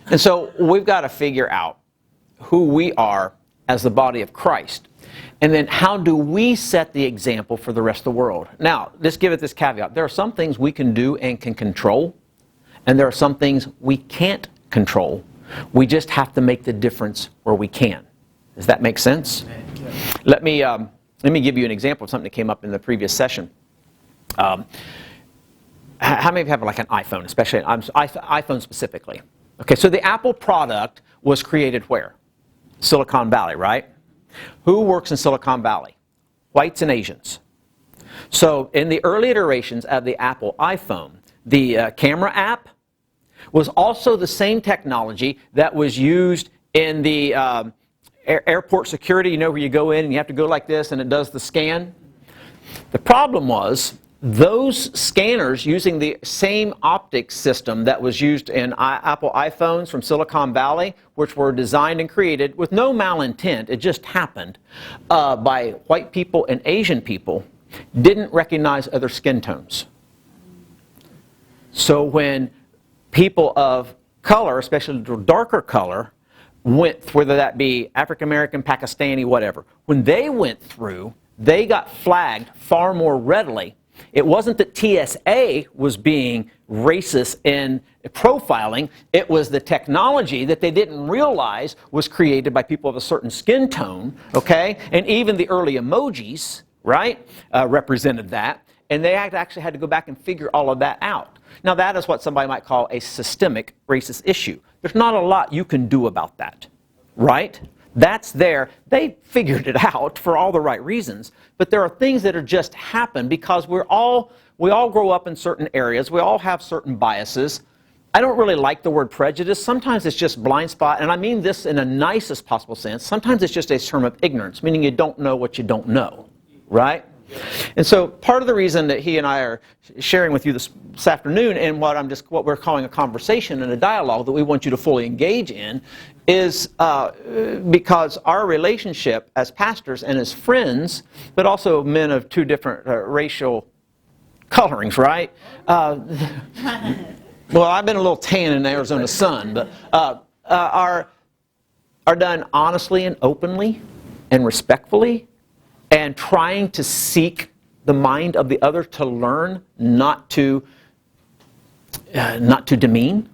And so we've got to figure out who we are as the body of Christ. And then how do we set the example for the rest of the world? Now, let's give it this caveat. There are some things we can do and can control, and there are some things we can't control. We just have to make the difference where we can. Does that make sense? Let me give you an example of something that came up in the previous session. How many of you have like an iPhone, especially iPhone specifically? Okay, so the Apple product was created where? Silicon Valley, right? Who works in Silicon Valley? Whites and Asians. So in the early iterations of the Apple iPhone, the camera app was also the same technology that was used in the airport security, you know, where you go in and you have to go like this and it does the scan. The problem was those scanners using the same optics system that was used in Apple iPhones from Silicon Valley, which were designed and created with no malintent, it just happened, by white people and Asian people, didn't recognize other skin tones. So when people of color, especially darker color, went, whether that be African American, Pakistani, whatever, when they went through, they got flagged far more readily. It wasn't that TSA was being racist in profiling, it was the technology that they didn't realize was created by people of a certain skin tone, okay? And even the early emojis, right, represented that. And they actually had to go back and figure all of that out. Now that is what somebody might call a systemic racist issue. There's not a lot you can do about that, right? That's there. They figured it out for all the right reasons. But there are things that are just happen because we all grow up in certain areas. We all have certain biases. I don't really like the word prejudice. Sometimes it's just blind spot, and I mean this in the nicest possible sense. Sometimes it's just a term of ignorance, meaning you don't know what you don't know, right? And so part of the reason that he and I are sharing with you this afternoon and what we're calling a conversation and a dialogue that we want you to fully engage in is because our relationship as pastors and as friends, but also men of two different racial colorings, right? Well, I've been a little tan in the Arizona sun, but are done honestly and openly and respectfully, and trying to seek the mind of the other to learn, not to demean.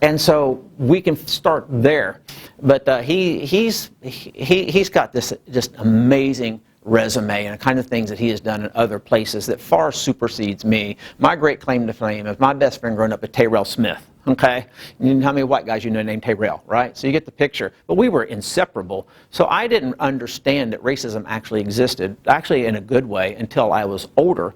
And so we can start there. But he's got this just amazing resume and the kind of things that he has done in other places that far supersedes me. My great claim to fame is my best friend growing up is Terrell Smith. Okay? You know how many white guys you know named Terrell, right? So you get the picture. But we were inseparable. So I didn't understand that racism actually existed, actually in a good way, until I was older.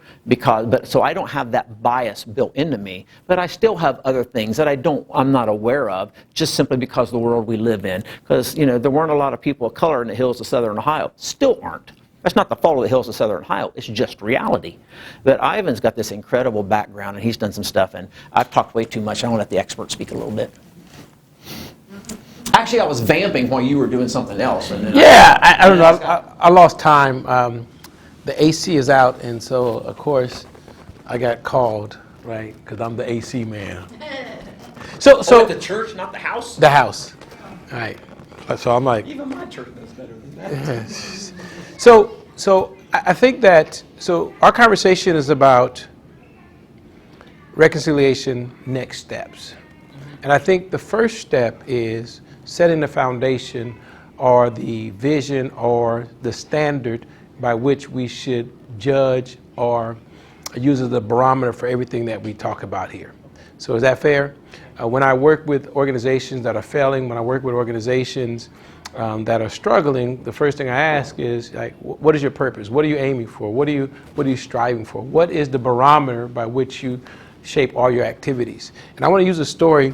So I don't have that bias built into me. But I still have other things that I'm not aware of, just simply because of the world we live in. Because, you know, there weren't a lot of people of color in the hills of Southern Ohio. Still aren't. That's not the fault of the hills of Southern Ohio. It's just reality. But Ivan's got this incredible background, and he's done some stuff, and I've talked way too much. I want to let the expert speak a little bit. Actually, I was vamping while you were doing something else. And then I don't know. I lost time. The AC is out, and so, of course, I got called, right, because I'm the AC man. So the church, not the house? The house. All right. So I'm like... Even my church does better than that. So I think that, our conversation is about reconciliation next steps. And I think the first step is setting the foundation or the vision or the standard by which we should judge or use as a barometer for everything that we talk about here. So is that fair? When I work with organizations that are failing, when I work with organizations that are struggling, the first thing I ask is, like, what is your purpose? What are you aiming for? What are you striving for? What is the barometer by which you shape all your activities? And I want to use a story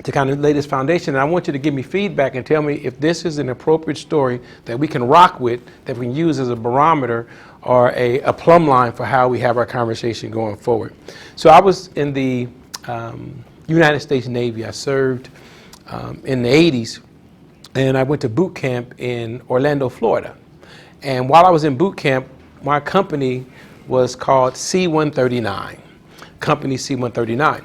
to kind of lay this foundation, and I want you to give me feedback and tell me if this is an appropriate story that we can rock with, that we can use as a barometer or a plumb line for how we have our conversation going forward. So I was in the United States Navy. I served in the 80s, and I went to boot camp in Orlando, Florida. And while I was in boot camp, my company was called C-139, Company C-139.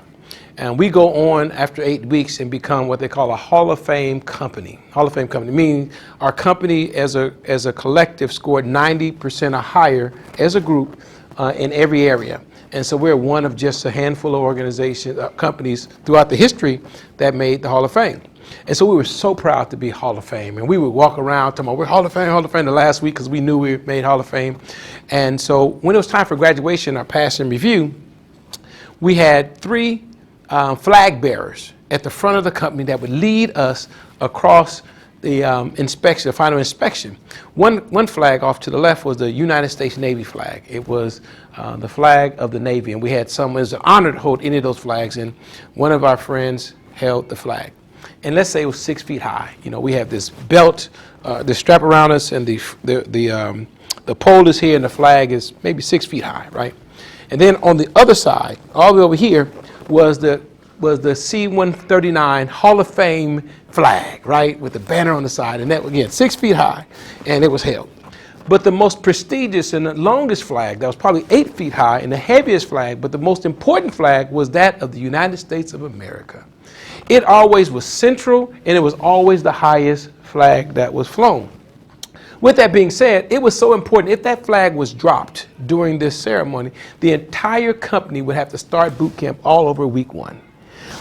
And we go on after 8 weeks and become what they call a Hall of Fame company. Hall of Fame company, meaning our company as a collective scored 90% or higher as a group in every area. And so we're one of just a handful of organizations, companies throughout the history that made the Hall of Fame. And so we were so proud to be Hall of Fame. And we would walk around talking about, we're Hall of Fame the last week because we knew we made Hall of Fame. And so when it was time for graduation, our pass and review, we had 3 flag bearers at the front of the company that would lead us across the inspection, the final inspection. One flag off to the left was the United States Navy flag. It was the flag of the Navy, and we had it was an honor to hold any of those flags, and one of our friends held the flag. And let's say it was 6 feet high. You know, we have this belt, the strap around us, and the pole is here, and the flag is maybe 6 feet high, right? And then on the other side, all the way over here, was the C-139 Hall of Fame flag, right, with the banner on the side, and that, again, 6 feet high, and it was held. But the most prestigious and the longest flag, that was probably 8 feet high, and the heaviest flag, but the most important flag was that of the United States of America. It always was central, and it was always the highest flag that was flown. With that being said, it was so important. If that flag was dropped during this ceremony, the entire company would have to start boot camp all over week 1.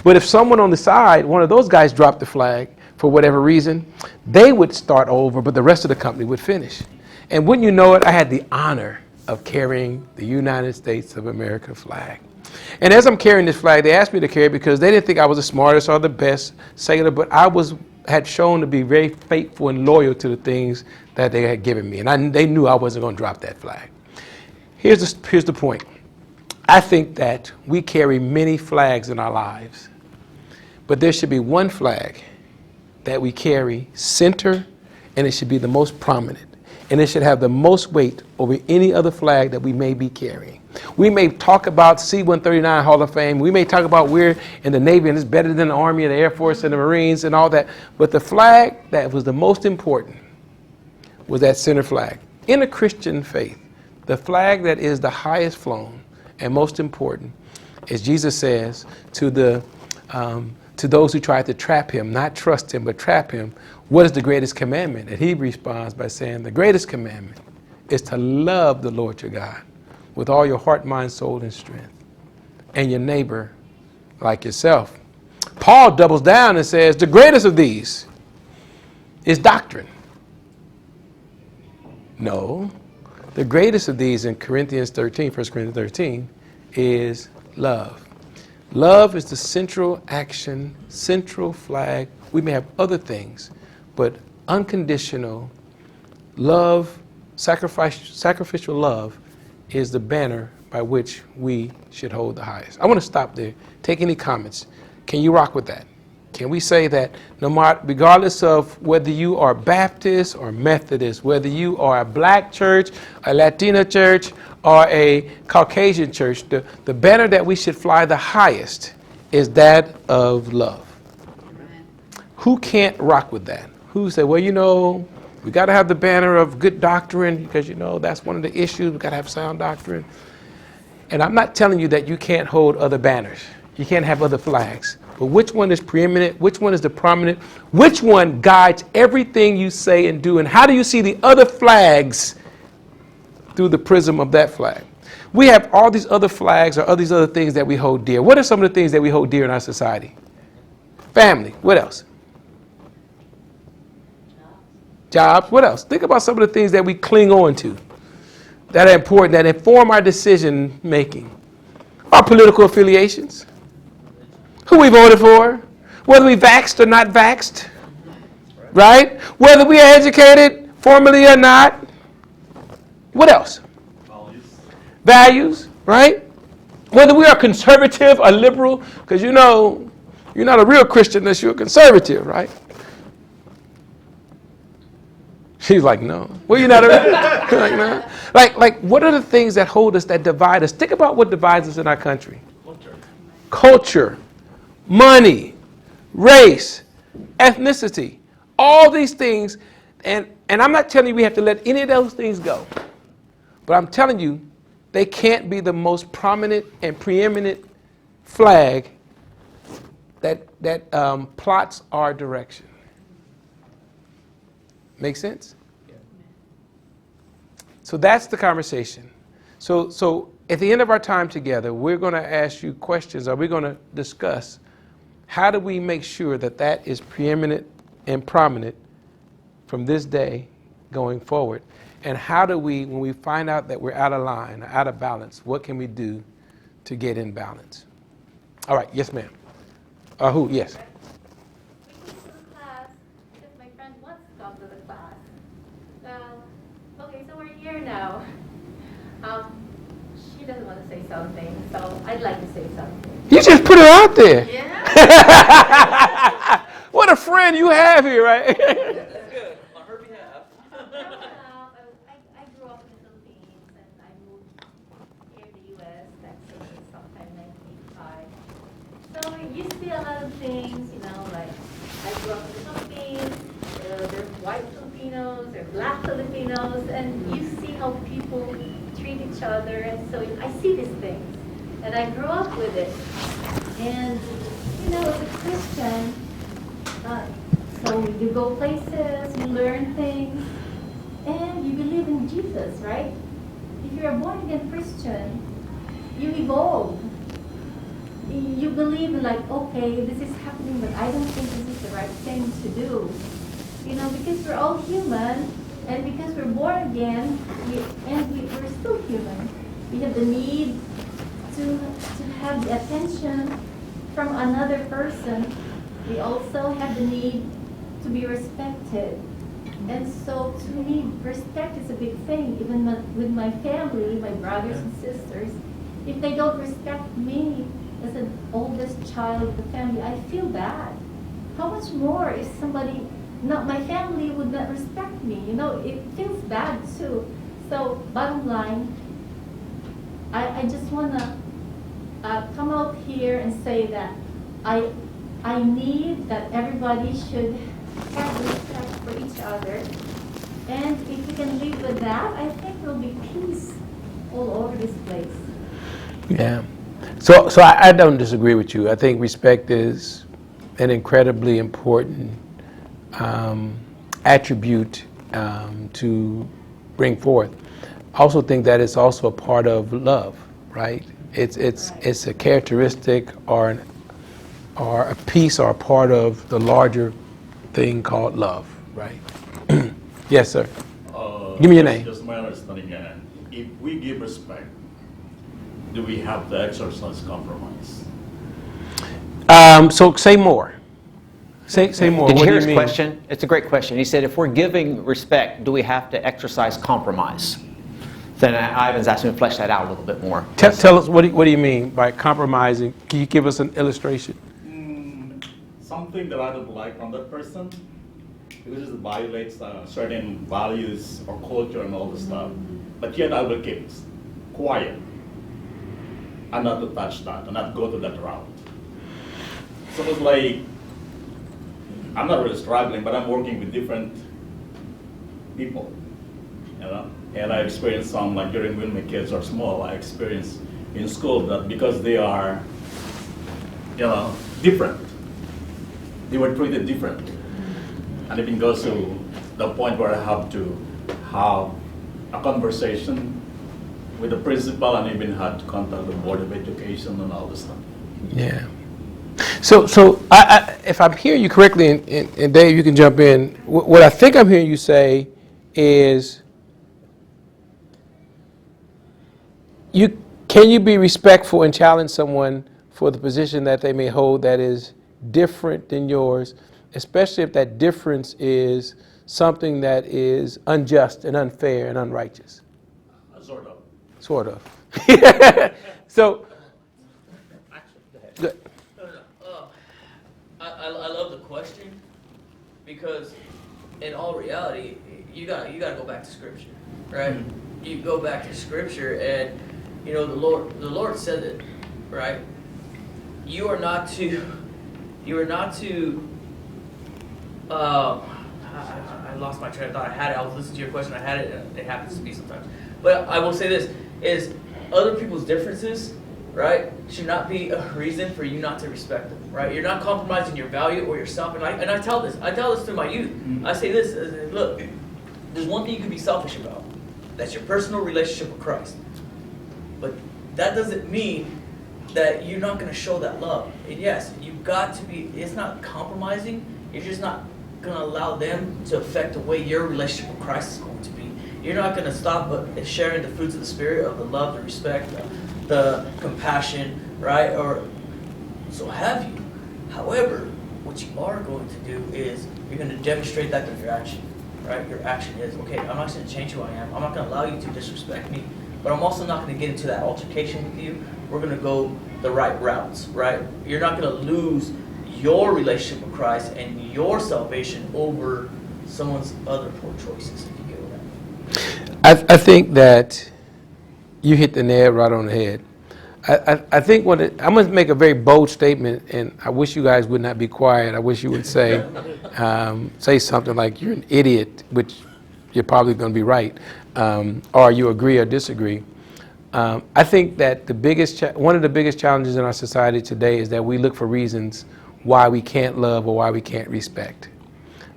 But if someone on the side, one of those guys dropped the flag for whatever reason, they would start over, but the rest of the company would finish. And wouldn't you know it, I had the honor of carrying the United States of America flag. And as I'm carrying this flag, they asked me to carry it because they didn't think I was the smartest or the best sailor, but I had shown to be very faithful and loyal to the things that they had given me. And they knew I wasn't going to drop that flag. Here's the point. I think that we carry many flags in our lives, but there should be one flag that we carry center, and it should be the most prominent. And it should have the most weight over any other flag that we may be carrying. We may talk about C-139 Hall of Fame. We may talk about we're in the Navy and it's better than the Army and the Air Force and the Marines and all that. But the flag that was the most important was that center flag. In a Christian faith, the flag that is the highest flown and most important, as Jesus says to those who tried to trap him, not trust him, but trap him, what is the greatest commandment? And he responds by saying, the greatest commandment is to love the Lord your God with all your heart, mind, soul, and strength, and your neighbor like yourself. Paul doubles down and says, the greatest of these is doctrine. No, the greatest of these in Corinthians 13, 1 Corinthians 13, is love. Love is the central action, central flag. We may have other things, but unconditional love, sacrificial love, is the banner by which we should hold the highest. I want to stop there. Take any comments. Can you rock with that? Can we say that no matter, regardless of whether you are Baptist or Methodist, whether you are a black church, a Latina church, or a Caucasian church, the banner that we should fly the highest is that of love? Amen. Who can't rock with that? Who say, well, you know, we got to have the banner of good doctrine because, you know, that's one of the issues. We got to have sound doctrine. And I'm not telling you that you can't hold other banners. You can't have other flags. But which one is preeminent? Which one is the prominent? Which one guides everything you say and do? And how do you see the other flags through the prism of that flag? We have all these other flags or all these other things that we hold dear. What are some of the things that we hold dear in our society? Family. What else? Jobs. What else? Think about some of the things that we cling on to that are important, that inform our decision making. Our political affiliations. Who we voted for. Whether we vaxxed or not vaxxed. Right? Whether we are educated formally or not. What else? Values. Right? Whether we are conservative or liberal. Because you know, you're not a real Christian unless you're a conservative, right? She's like, no. Well, you're not a like, no. Like, what are the things that hold us, that divide us? Think about what divides us in our country. Culture, money, race, ethnicity, all these things. And I'm not telling you we have to let any of those things go. But I'm telling you, they can't be the most prominent and preeminent flag plots our direction. Make sense? So that's the conversation. So at the end of our time together, we're going to ask you questions, or we're going to discuss how do we make sure that that is preeminent and prominent from this day going forward, and how do we, when we find out that we're out of line, out of balance, what can we do to get in balance? All right, yes, ma'am. Who? Yes. We came to the class because my friend wants to come to the class. So, okay, so we're here now. She doesn't want to say something, so I'd like to say something. You just put her out there. Yeah? What a friend you have here, right? That's good. On her behalf. I grew up in the Philippines and I moved here in the U.S. Texas sometime in 1985. So you see a lot of things, you know, like I grew up in the Philippines, there's white Filipinos, there's black Filipinos, and you see how people treat each other, and so I see these things, and I grew up with it. And, you know, as a Christian, so you go places, you learn things, and you believe in Jesus, right? If you're a born-again Christian, you evolve. You believe in like, okay, this is happening, but I don't think this is the right thing to do. You know, because we're all human, and because we're born again, we're still human. We have the need to have the attention from another person. We also have the need to be respected. And so to me, respect is a big thing. Even with my family, my brothers and sisters, if they don't respect me as an oldest child of the family, I feel bad. How much more if somebody, not my family, would not respect me? You know, it feels bad too. So bottom line, I just want to come out here and say that I need that everybody should have respect for each other. And if we can live with that, I think there'll be peace all over this place. Yeah. So I don't disagree with you. I think respect is an incredibly important attribute to bring forth. I also think that it's also a part of love, right? It's a characteristic or a piece or a part of the larger thing called love, right? Yes, sir. Give me your name. Just my understanding, if we give respect, do we have to exercise compromise? So say more. Say more. Did you What hear do his mean? question? It's a great question. He said, if we're giving respect, do we have to exercise compromise? Then Ivan's asking me to flesh that out a little bit more. Tell us, what do you mean by compromising? Can you give us an illustration? Something that I don't like from that person, because it violates certain values or culture and all this stuff. But yet I will keep quiet and not to touch that and not go to that route. So it's like, I'm not really struggling, but I'm working with different people, you know? And I experienced some, like during when my kids are small, I experienced in school that because they are, you know, different, they were treated differently. And it goes to the point where I have to have a conversation with the principal and even had to contact the Board of Education and all this stuff. Yeah. So I, if I'm hearing you correctly, and Dave, you can jump in. What I think I'm hearing you say is, can you be respectful and challenge someone for the position that they may hold that is different than yours, especially if that difference is something that is unjust and unfair and unrighteous? Sort of. Sort of. So, good. I love the question, because in all reality, you gotta go back to Scripture, right? Mm-hmm. You go back to Scripture, and you know the Lord said it, right? You are not to. I lost my train of thought. I had it. I was listening to your question. I had it. It happens to me sometimes. But I will say this: is other people's differences, right, should not be a reason for you not to respect them, right? You're not compromising your value or yourself. And I tell this to my youth. I say this, look, there's one thing you can be selfish about. That's your personal relationship with Christ. But that doesn't mean that you're not going to show that love. And yes, you've got to be, it's not compromising. You're just not going to allow them to affect the way your relationship with Christ is going to be. You're not going to stop sharing the fruits of the Spirit, of the love, the respect, the compassion, right? Or so have you. However, what you are going to do is you're going to demonstrate that with your action, right? Your action is, okay, I'm not going to change who I am. I'm not going to allow you to disrespect me, but I'm also not going to get into that altercation with you. We're going to go the right routes, right? You're not going to lose your relationship with Christ and your salvation over someone's other poor choices, if you get what I mean. I think that you hit the nail right on the head. I think I'm going to make a very bold statement, and I wish you guys would not be quiet. I wish you would say something like, you're an idiot, which you're probably going to be right, or you agree or disagree. I think that one of the biggest challenges in our society today is that we look for reasons why we can't love or why we can't respect,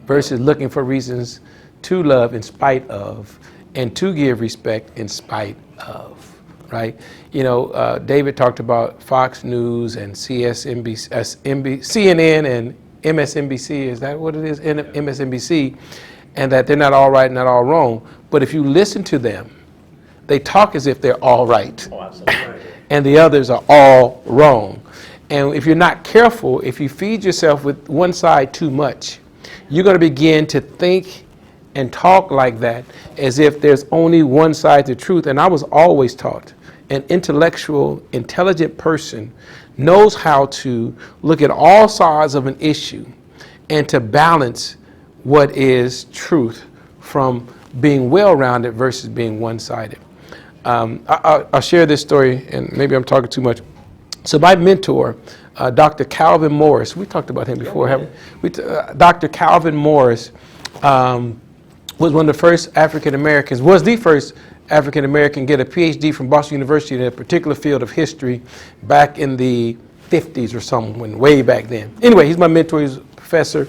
versus looking for reasons to love in spite of and to give respect in spite of, right? You know, David talked about Fox News and CNN and MSNBC, is that what it is? MSNBC, and that they're not all right and not all wrong. But if you listen to them, they talk as if they're all right. Oh, absolutely. And the others are all wrong. And if you're not careful, if you feed yourself with one side too much, you're going to begin to think and talk like that as if there's only one side to truth. And I was always taught an intellectual, intelligent person knows how to look at all sides of an issue and to balance what is truth from being well-rounded versus being one-sided. I'll share this story, and maybe I'm talking too much. So my mentor, Dr. Calvin Morris, we talked about him before, haven't we? Dr. Calvin Morris was one of the first African Americans, was the first African American get a PhD from Boston University in a particular field of history back in the 50s or something, way back then. Anyway, he's my mentor, he's a professor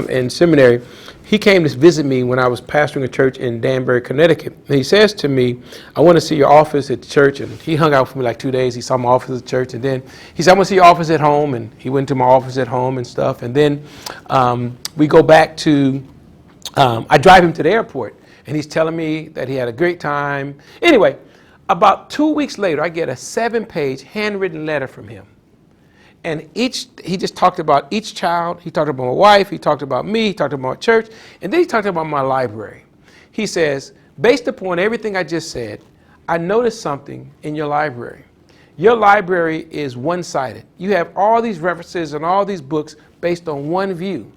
in seminary. He came to visit me when I was pastoring a church in Danbury, Connecticut. And he says to me, I want to see your office at the church. And he hung out for me like 2 days. He saw my office at the church. And then he said, I want to see your office at home. And he went to my office at home and stuff. And then we go back to, I drive him to the airport. And he's telling me that he had a great time. Anyway, about 2 weeks later, I get a 7-page handwritten letter from him. And he just talked about each child. He talked about my wife. He talked about me. He talked about my church. And then he talked about my library. He says, based upon everything I just said, I noticed something in your library. Your library is one-sided. You have all these references and all these books based on one view.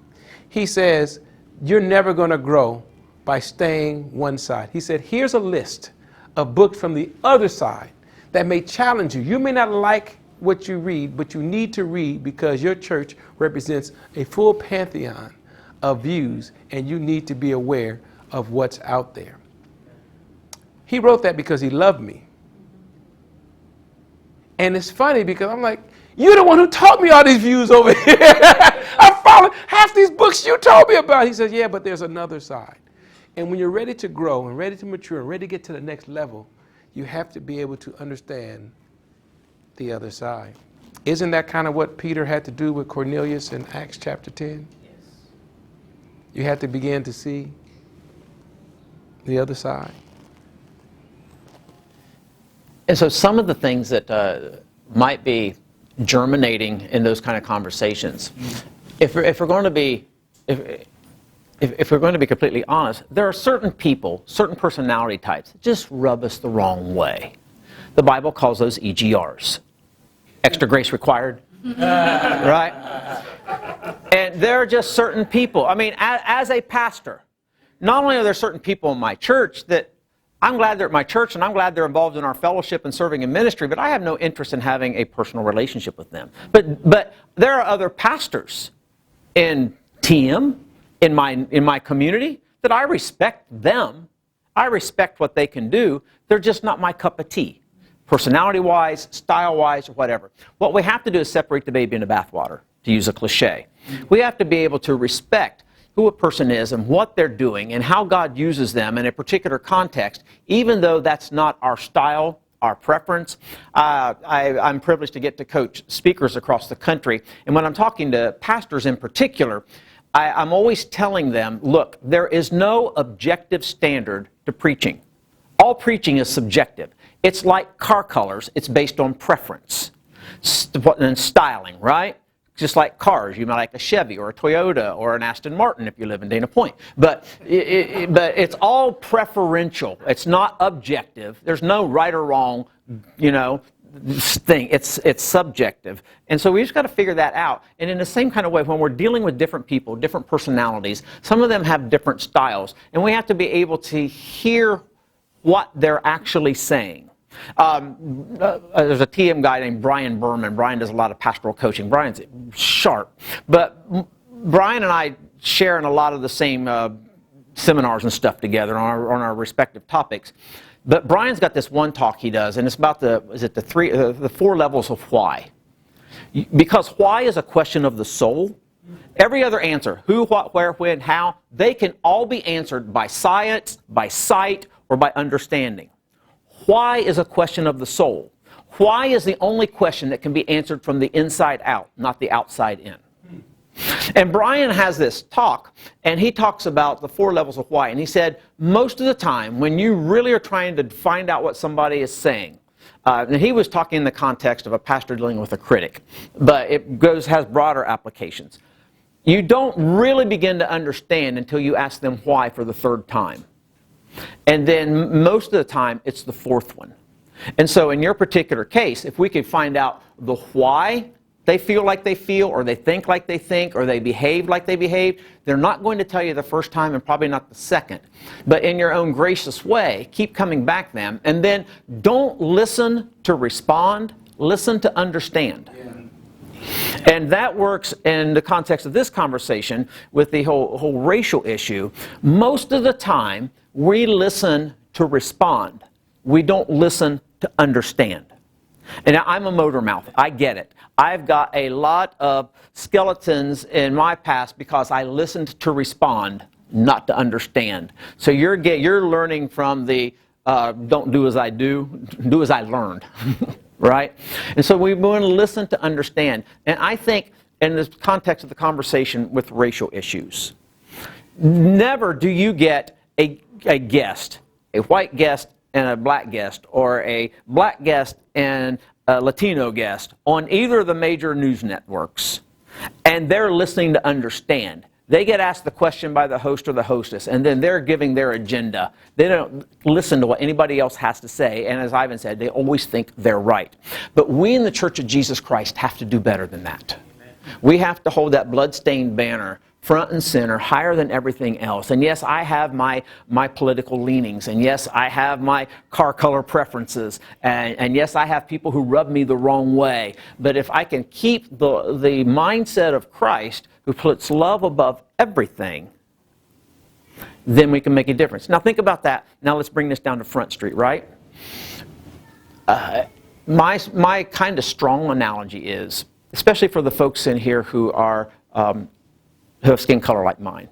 He says, you're never going to grow by staying one side. He said, here's a list of books from the other side that may challenge you. You may not like what you read, but you need to read because your church represents a full pantheon of views and you need to be aware of what's out there. He wrote that because he loved me. And it's funny because I'm like, you're the one who taught me all these views over here. I followed half these books you told me about. He says, yeah, but there's another side. And when you're ready to grow and ready to mature and ready to get to the next level, you have to be able to understand the other side. Isn't that kind of what Peter had to do with Cornelius in Acts chapter 10? Yes. You had to begin to see the other side. And so some of the things that might be germinating in those kind of conversations, if we're going to be completely honest, there are certain people, certain personality types that just rub us the wrong way. The Bible calls those EGRs. Extra grace required. Right? And there are just certain people. I mean, as a pastor, not only are there certain people in my church that I'm glad they're at my church and I'm glad they're involved in our fellowship and serving in ministry, but I have no interest in having a personal relationship with them. But there are other pastors in TM, in my community, that I respect them. I respect what they can do. They're just not my cup of tea. personality-wise, style-wise, or whatever. What we have to do is separate the baby in the bathwater, to use a cliche. We have to be able to respect who a person is and what they're doing and how God uses them in a particular context, even though that's not our style, our preference. I'm privileged to get to coach speakers across the country, and when I'm talking to pastors in particular, I'm always telling them, look, there is no objective standard to preaching. All preaching is subjective. It's like car colors. It's based on preference and styling, right? Just like cars. You might like a Chevy or a Toyota or an Aston Martin if you live in Dana Point. But it's all preferential. It's not objective. There's no right or wrong, thing. It's subjective. And so we just got to figure that out. And in the same kind of way, when we're dealing with different people, different personalities, some of them have different styles. And we have to be able to hear what they're actually saying. There's a TM guy named Brian Berman. Brian does a lot of pastoral coaching. Brian's sharp. But Brian and I share in a lot of the same seminars and stuff together on our respective topics. But Brian's got this one talk he does, and it's about the 4 levels of why. Because why is a question of the soul. Every other answer, who, what, where, when, how, they can all be answered by science, by sight, or by understanding. Why is a question of the soul. Why is the only question that can be answered from the inside out, not the outside in. And Brian has this talk, and he talks about the 4 levels of why. And he said, most of the time, when you really are trying to find out what somebody is saying, and he was talking in the context of a pastor dealing with a critic, but it has broader applications. You don't really begin to understand until you ask them why for the 3rd time. And then most of the time, it's the 4th one. And so in your particular case, if we could find out the why they feel like they feel, or they think like they think, or they behave like they behave, they're not going to tell you the first time and probably not the second. But in your own gracious way, keep coming back them, and then don't listen to respond, listen to understand. Yeah. And that works in the context of this conversation with the whole racial issue. Most of the time, we listen to respond. We don't listen to understand. And I'm a motor mouth. I get it. I've got a lot of skeletons in my past because I listened to respond, not to understand. So you're learning from the don't do as I do, do as I learned, right? And so we want to listen to understand. And I think in the context of the conversation with racial issues, never do you get a guest, a white guest and a black guest, or a black guest and a Latino guest on either of the major news networks, and they're listening to understand. They get asked the question by the host or the hostess, and then they're giving their agenda. They don't listen to what anybody else has to say, and as Ivan said, they always think they're right. But we in the Church of Jesus Christ have to do better than that. We have to hold that bloodstained banner front and center, higher than everything else. And yes, I have my political leanings, and yes, I have my car color preferences, and yes, I have people who rub me the wrong way. But if I can keep the mindset of Christ, who puts love above everything, then we can make a difference. Now think about that. Now let's bring this down to Front Street, right? My kind of strong analogy is, especially for the folks in here who have skin color like mine.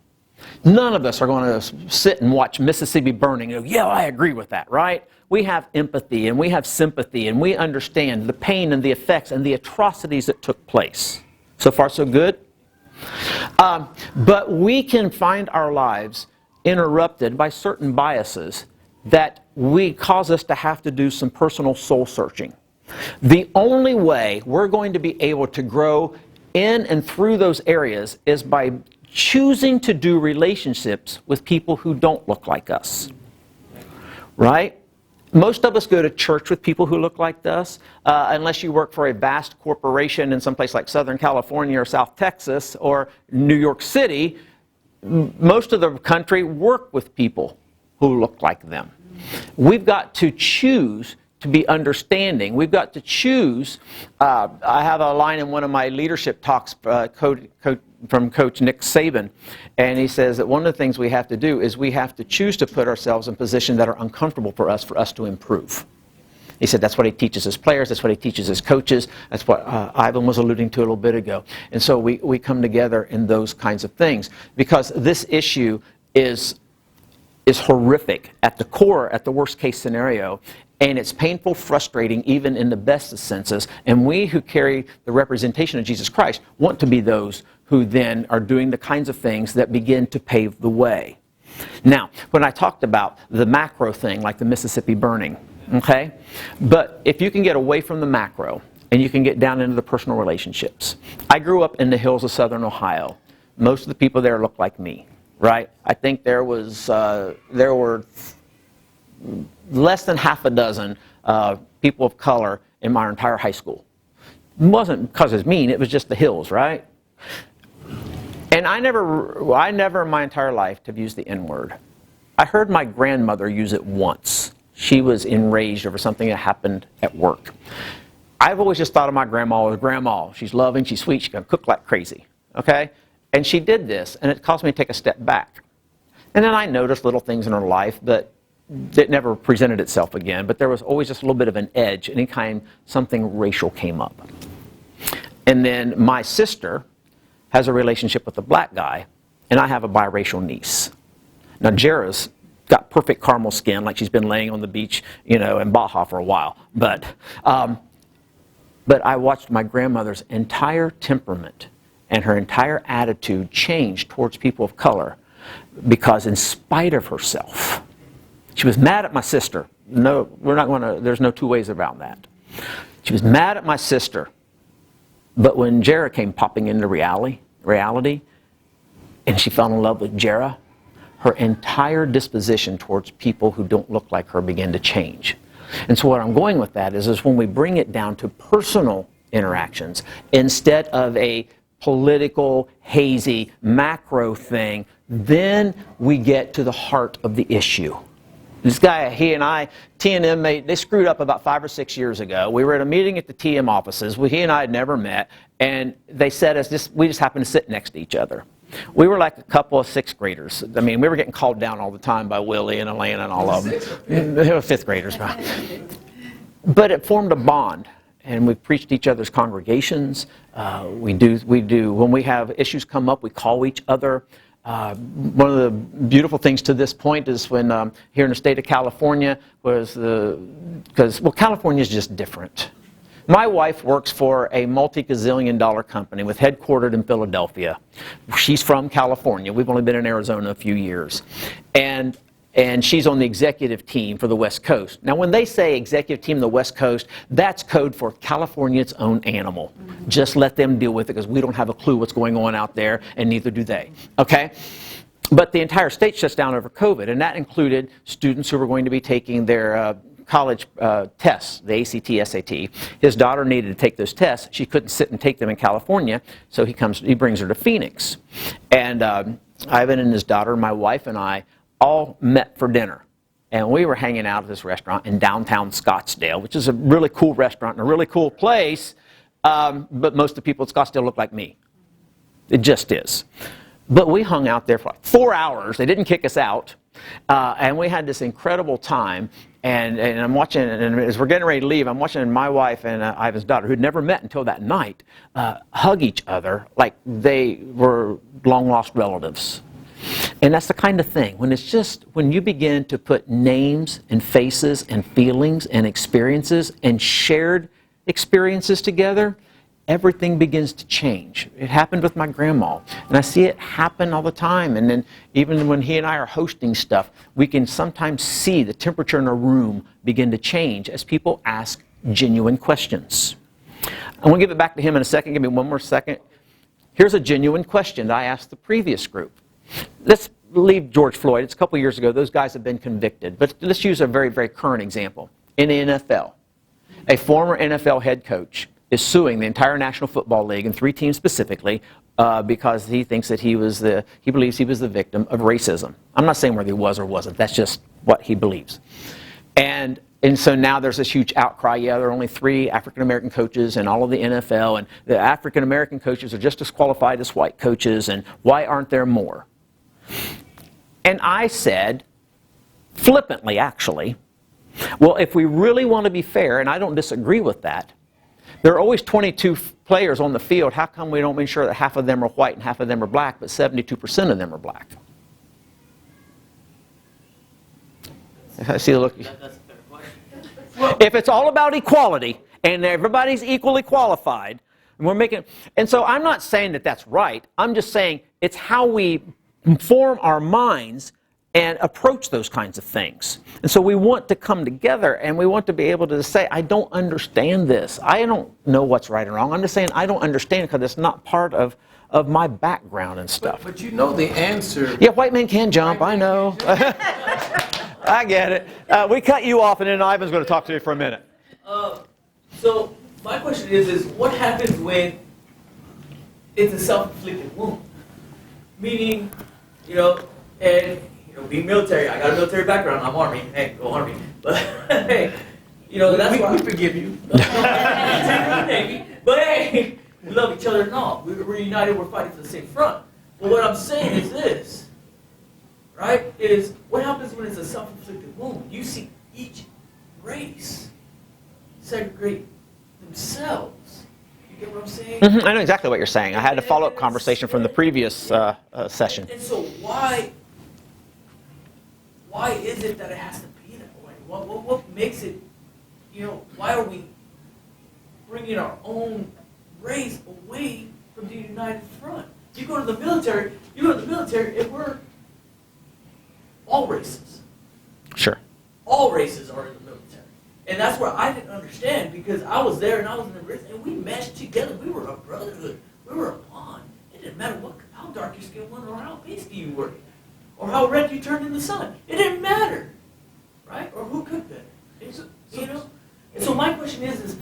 None of us are going to sit and watch Mississippi burning and go, yeah, I agree with that, right? We have empathy and we have sympathy and we understand the pain and the effects and the atrocities that took place. So far, so good. But we can find our lives interrupted by certain biases that cause us to have to do some personal soul searching. The only way we're going to be able to grow in and through those areas is by choosing to do relationships with people who don't look like us. Right? Most of us go to church with people who look like us, unless you work for a vast corporation in some place like Southern California or South Texas or New York City. Most of the country work with people who look like them. We've got to choose to be understanding. We've got to choose. I have a line in one of my leadership talks from Coach Nick Saban, and he says that one of the things we have to do is we have to choose to put ourselves in positions that are uncomfortable for us to improve. He said that's what he teaches his players, that's what he teaches his coaches, that's what Ivan was alluding to a little bit ago. And so we come together in those kinds of things because this issue is horrific at the core, at the worst case scenario, and it's painful, frustrating, even in the best of senses. And we who carry the representation of Jesus Christ want to be those who then are doing the kinds of things that begin to pave the way. Now, when I talked about the macro thing, like the Mississippi burning, okay? But if you can get away from the macro and you can get down into the personal relationships. I grew up in the hills of southern Ohio. Most of the people there look like me, right? I think there were less than half a dozen people of color in my entire high school. It wasn't because it's mean, it was just the hills, right? And I never in my entire life have used the N-word. I heard my grandmother use it once. She was enraged over something that happened at work. I've always just thought of my grandma as grandma. She's loving, she's sweet, she can cook like crazy, okay? And she did this, and it caused me to take a step back. And then I noticed little things in her life, but it never presented itself again. But there was always just a little bit of an edge anytime something racial came up. And then my sister has a relationship with a black guy, and I have a biracial niece. Now, Jera's got perfect caramel skin, like she's been laying on the beach, in Baja for a while. But I watched my grandmother's entire temperament and her entire attitude change towards people of color because in spite of herself, she was mad at my sister. No, there's no two ways about that. She was mad at my sister. But when Jera came popping into reality, and she fell in love with Jera, her entire disposition towards people who don't look like her began to change. And so what I'm going with that is when we bring it down to personal interactions, instead of a political, hazy, macro thing, then we get to the heart of the issue. This guy, he and I, T&M, they screwed up about 5 or 6 years ago. We were at a meeting at the TM offices. He and I had never met, and they said we just happened to sit next to each other. We were like a couple of 6th graders. I mean, we were getting called down all the time by Willie and Elena and all of them. They were 5th graders. But it formed a bond, and we preached each other's congregations. We do. When we have issues come up, we call each other. One of the beautiful things to this point is when here in the state of California because California is just different. My wife works for a multi-gazillion dollar company with headquartered in Philadelphia. She's from California. We've only been in Arizona a few years. And she's on the executive team for the West Coast. Now, when they say executive team of the West Coast, that's code for California's own animal. Just let them deal with it because we don't have a clue what's going on out there, and neither do they. Okay? But the entire state shuts down over COVID, and that included students who were going to be taking their college tests, the ACT, SAT. His daughter needed to take those tests. She couldn't sit and take them in California, so he brings her to Phoenix. And Ivan and his daughter, my wife and I, all met for dinner. And we were hanging out at this restaurant in downtown Scottsdale, which is a really cool restaurant and a really cool place, but most of the people at Scottsdale look like me. It just is. But we hung out there for like 4 hours. They didn't kick us out. And we had this incredible time. And I'm watching, and as we're getting ready to leave, I'm watching my wife and Ivan's daughter, who'd never met until that night, hug each other like they were long-lost relatives. And that's the kind of thing, when you begin to put names and faces and feelings and experiences and shared experiences together, everything begins to change. It happened with my grandma, and I see it happen all the time. And then even when he and I are hosting stuff, we can sometimes see the temperature in a room begin to change as people ask genuine questions. I'm going to give it back to him in a second. Give me one more second. Here's a genuine question that I asked the previous group. Let's leave George Floyd. It's a couple years ago. Those guys have been convicted. But let's use a very, very current example. In the NFL, a former NFL head coach is suing the entire National Football League and 3 teams specifically because he thinks that he believes he was the victim of racism. I'm not saying whether he was or wasn't. That's just what he believes. And so now there's this huge outcry. Yeah, there are only 3 African-American coaches in all of the NFL, and the African-American coaches are just as qualified as white coaches, and why aren't there more? And I said, flippantly actually, Well, if we really want to be fair, and I don't disagree with that, there are always 22 players on the field. How come we don't make sure that half of them are white and half of them are black, but 72% of them are black? I see the look. That's a fair question. If it's all about equality and everybody's equally qualified, and we're making, and so I'm not saying that that's right. I'm just saying it's how we form our minds and approach those kinds of things. And so we want to come together and we want to be able to say, I don't understand this. I don't know what's right and wrong. I'm just saying I don't understand because it's not part of my background and stuff. But you know the answer. Yeah, white men can jump, I know. I get it. We cut you off and then Ivan's going to talk to you for a minute. So my question is what happens when it's a self-inflicted wound? Meaning, and being military, I got a military background. I'm Army. Hey, go Army. But hey, that's why we forgive you. Navy. But hey, we love each other and all. We're united. We're fighting for the same front. But what I'm saying is this, right? Is what happens when it's a self-inflicted wound? You see each race segregate themselves. You get what I'm saying? I know exactly what you're saying. I had a follow-up conversation from the previous session. And so why is it that it has to be that way? What makes it, why are we bringing our own race away from the united front? You go to the military, and we're all races. Sure. All races are in the military. And that's where I didn't understand because I was there and I was in the race and we meshed together. We were a brotherhood. We were a bond. It didn't matter how dark your skin was or how pasty you were. Or how red you turned in the sun. It didn't matter, right? Or who cooked better. And so my question is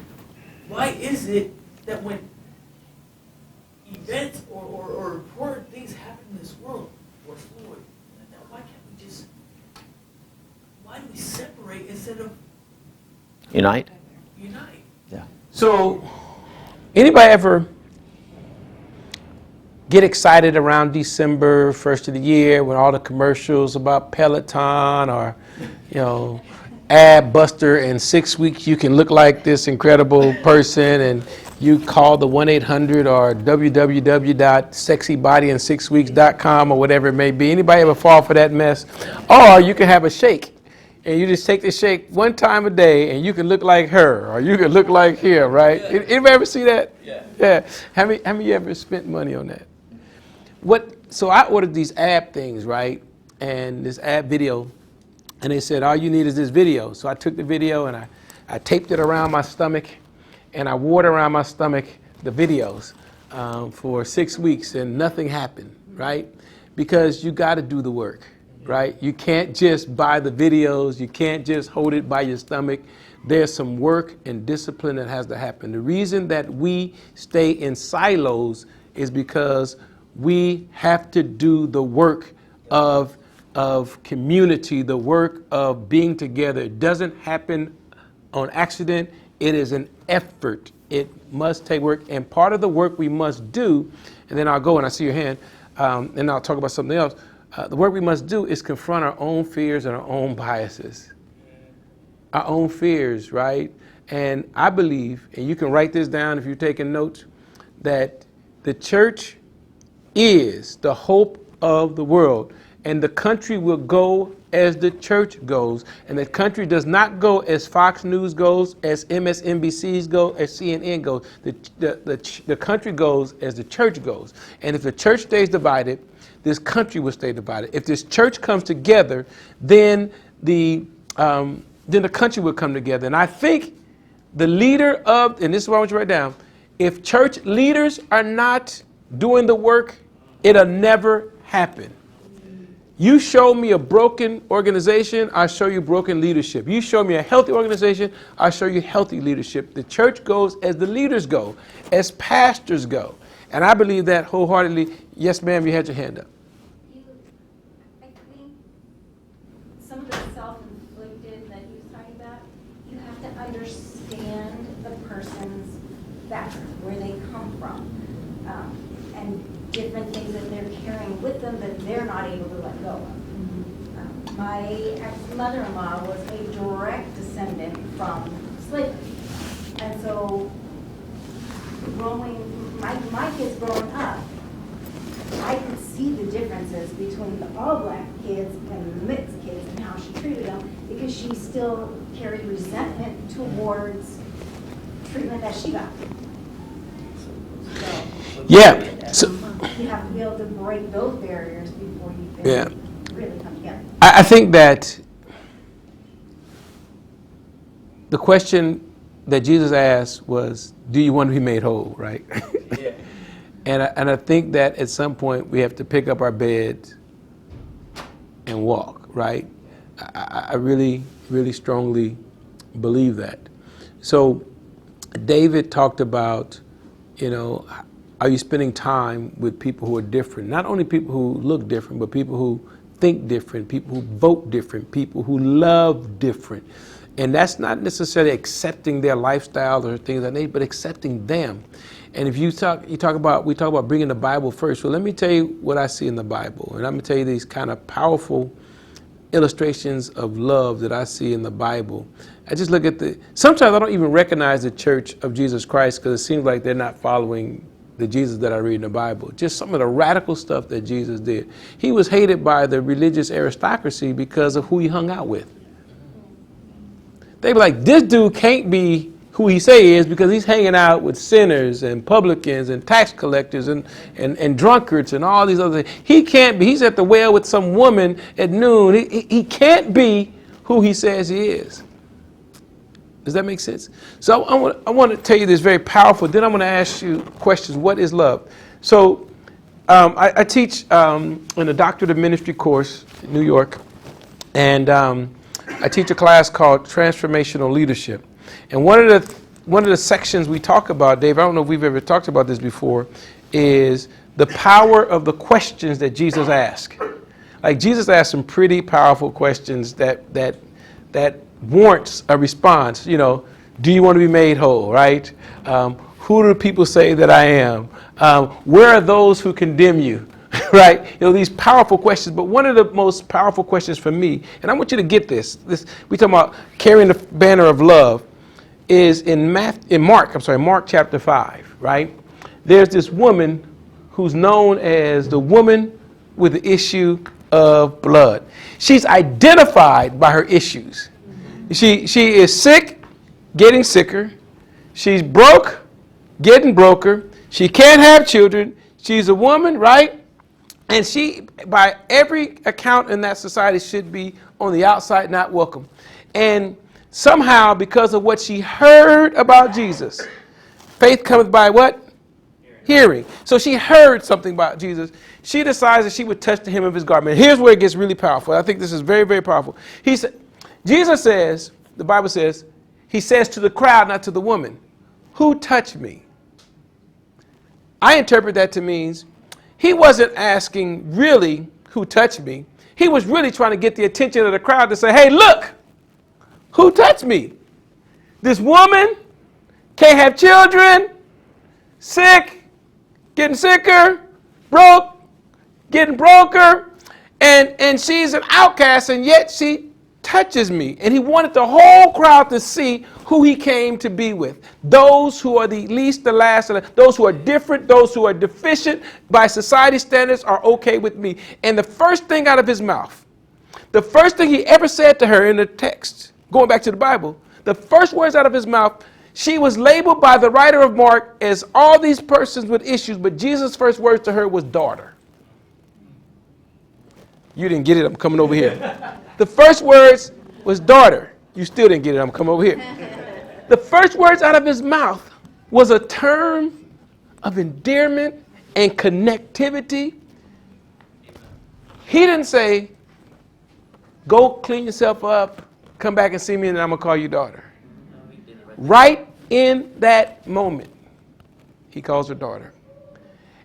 why is it that when events or important things happen in this world, or Floyd, why do we separate instead of Unite? unite? Yeah. So, anybody ever get excited around December, first of the year, when all the commercials about Peloton or, Ab Buster, in 6 weeks you can look like this incredible person, and you call the 1-800 or www.sexybodyin6weeks.com or whatever it may be. Anybody ever fall for that mess? Or you can have a shake, and you just take the shake one time a day, and you can look like her, or you can look like him, right? Yeah. Anybody ever see that? Yeah. Yeah. How many of you ever spent money on that? So I ordered these ab things, right? And this ab video, and they said, all you need is this video. So I took the video and I taped it around my stomach, and I wore it around my stomach, the videos, for 6 weeks, and nothing happened, right? Because you got to do the work, right? You can't just buy the videos. You can't just hold it by your stomach. There's some work and discipline that has to happen. The reason that we stay in silos is because we have to do the work of community, the work of being together. It doesn't happen on accident. It is an effort. It must take work. And part of the work we must do, and then I'll go and I see your hand, and I'll talk about something else. The work we must do is confront our own fears and our own biases. Our own fears, right? And I believe, and you can write this down if you're taking notes, that the church is the hope of the world, and the country will go as the church goes, and the country does not go as Fox News goes, as MSNBC's go, as CNN goes. The country goes as the church goes, and if the church stays divided, this country will stay divided. If this church comes together, then the country will come together. And I think the leader of, and this is what I want you to write down, if church leaders are not doing the work, it'll never happen. You show me a broken organization, I show you broken leadership. You show me a healthy organization, I show you healthy leadership. The church goes as the leaders go, as pastors go. And I believe that wholeheartedly. Yes, ma'am, you had your hand up. I think some of the self-inflicted that he was talking about, you have to understand the person's background, where they come from, and different things that they're carrying with them that they're not able to let go of. My ex-mother-in-law was a direct descendant from slavery. And so my kids growing up, I could see the differences between the all-black kids and the mixed kids and how she treated them, because she still carried resentment towards treatment that she got. So Yeah. So, you have to be able to break those barriers before you can Yeah. really come together. I think that the question that Jesus asked was, do you want to be made whole, right? Yeah. And I think that at some point we have to pick up our beds and walk, right? I really, really strongly believe that. So David talked about, are you spending time with people who are different? Not only people who look different, but people who think different, people who vote different, people who love different. And that's not necessarily accepting their lifestyle or things like that, but accepting them. And if we talk about bringing the Bible first. Well, let me tell you what I see in the Bible. And I'm going to tell you these kind of powerful illustrations of love that I see in the Bible. I just look at sometimes I don't even recognize the Church of Jesus Christ because it seems like they're not following the Jesus that I read in the Bible. Just some of the radical stuff that Jesus did. He was hated by the religious aristocracy because of who he hung out with. They were like, this dude can't be who he say he is because he's hanging out with sinners and publicans and tax collectors and drunkards and all these other things. He can't be. He's at the well with some woman at noon. He can't be who he says he is. Does that make sense? So I want to tell you this very powerful. Then I'm going to ask you questions. What is love? So I teach in a Doctorate of Ministry course in New York. And I teach a class called Transformational Leadership. And one of the sections we talk about, Dave, I don't know if we've ever talked about this before, is the power of the questions that Jesus asked. Like Jesus asked some pretty powerful questions that warrants a response. Do you want to be made whole, right? Who do people say that I am? Where are those who condemn you? Right? These powerful questions, but one of the most powerful questions for me, and I want you to get this, we talking about carrying the banner of love, is in Mark chapter 5, right? There's this woman who's known as the woman with the issue of blood. She's identified by her issues. She is sick, getting sicker. She's broke, getting broker. She can't have children. She's a woman, right? And she, by every account in that society, should be on the outside, not welcome. And somehow, because of what she heard about Jesus, faith cometh by what? Hearing. So she heard something about Jesus. She decides that she would touch the hem of his garment. Here's where it gets really powerful. I think this is very, very powerful. Jesus says, the Bible says, he says to the crowd, not to the woman, who touched me? I interpret that to means he wasn't asking really who touched me. He was really trying to get the attention of the crowd to say, hey, look, who touched me? This woman can't have children, sick, getting sicker, broke, getting broker, and she's an outcast, and yet she touches me. And he wanted the whole crowd to see who he came to be with. Those who are the least, the last, those who are different, those who are deficient by society standards are okay with me. And the first thing out of his mouth, the first thing he ever said to her in the text, going back to the Bible, the first words out of his mouth, she was labeled by the writer of Mark as all these persons with issues, but Jesus' first words to her was daughter. You didn't get it, I'm coming over here. The first words was daughter. You still didn't get it, I'm coming over here. The first words out of his mouth was a term of endearment and connectivity. He didn't say, go clean yourself up, come back and see me, and I'm going to call you daughter. Right in that moment, he calls her daughter.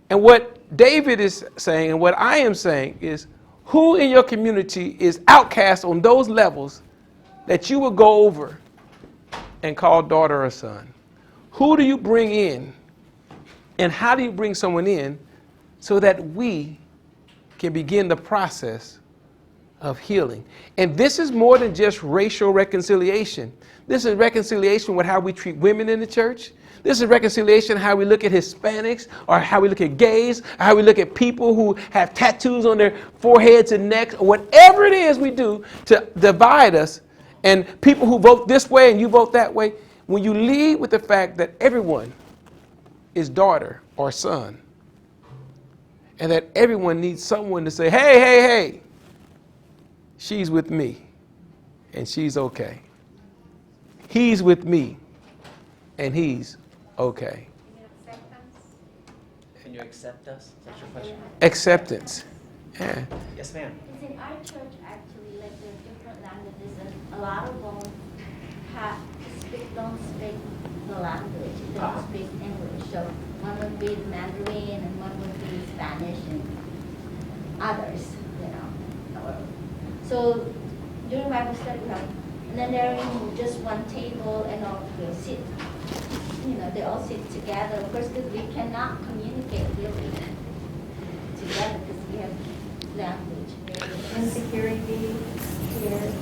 And what David is saying and what I am saying is, who in your community is outcast on those levels that you will go over and call daughter or son? Who do you bring in? And how do you bring someone in so that we can begin the process of healing. And this is more than just racial reconciliation. This is reconciliation with how we treat women in the church. This is reconciliation how we look at Hispanics, or how we look at gays, or how we look at people who have tattoos on their foreheads and necks, or whatever it is we do to divide us, and people who vote this way and you vote that way. When you lead with the fact that everyone is daughter or son, and that everyone needs someone to say, hey, hey, hey, she's with me, and she's okay. He's with me, and he's okay. Can you accept us? Is that your question? Acceptance. Yeah. Yes, ma'am. Because in our church, actually, like there are different languages, and a lot of them don't speak the language, they don't speak English. So one would be Mandarin, and one would be Spanish, and others, you know. So during Bible study, we have, and then they're in just one table, and all will sit. You know, they all sit together. Of course, because we cannot communicate really together because we have language. Insecurity, fear.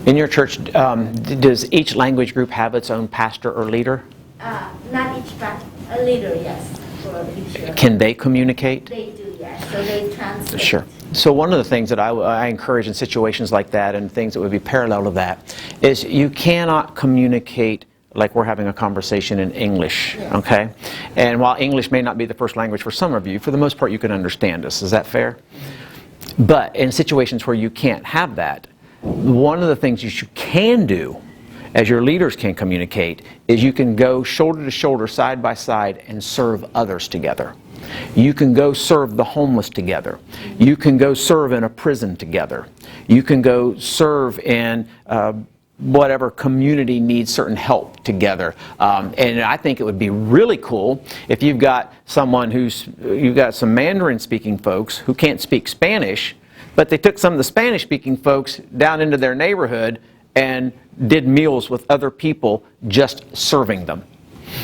In your church, does each language group have its own pastor or leader? Not each a leader, yes, for each year. Can they communicate? They do, yes. So they translate. Sure. So one of the things that I encourage in situations like that, and things that would be parallel to that, is you cannot communicate like we're having a conversation in English, okay? And while English may not be the first language for some of you, for the most part you can understand us. Is that fair? But in situations where you can't have that, one of the things you can do, as your leaders can communicate, is you can go shoulder to shoulder, side by side, and serve others together. You can go serve the homeless together. You can go serve in a prison together. You can go serve in whatever community needs certain help together. And I think it would be really cool if you've got someone you've got some Mandarin speaking folks who can't speak Spanish, but they took some of the Spanish speaking folks down into their neighborhood and did meals with other people just serving them.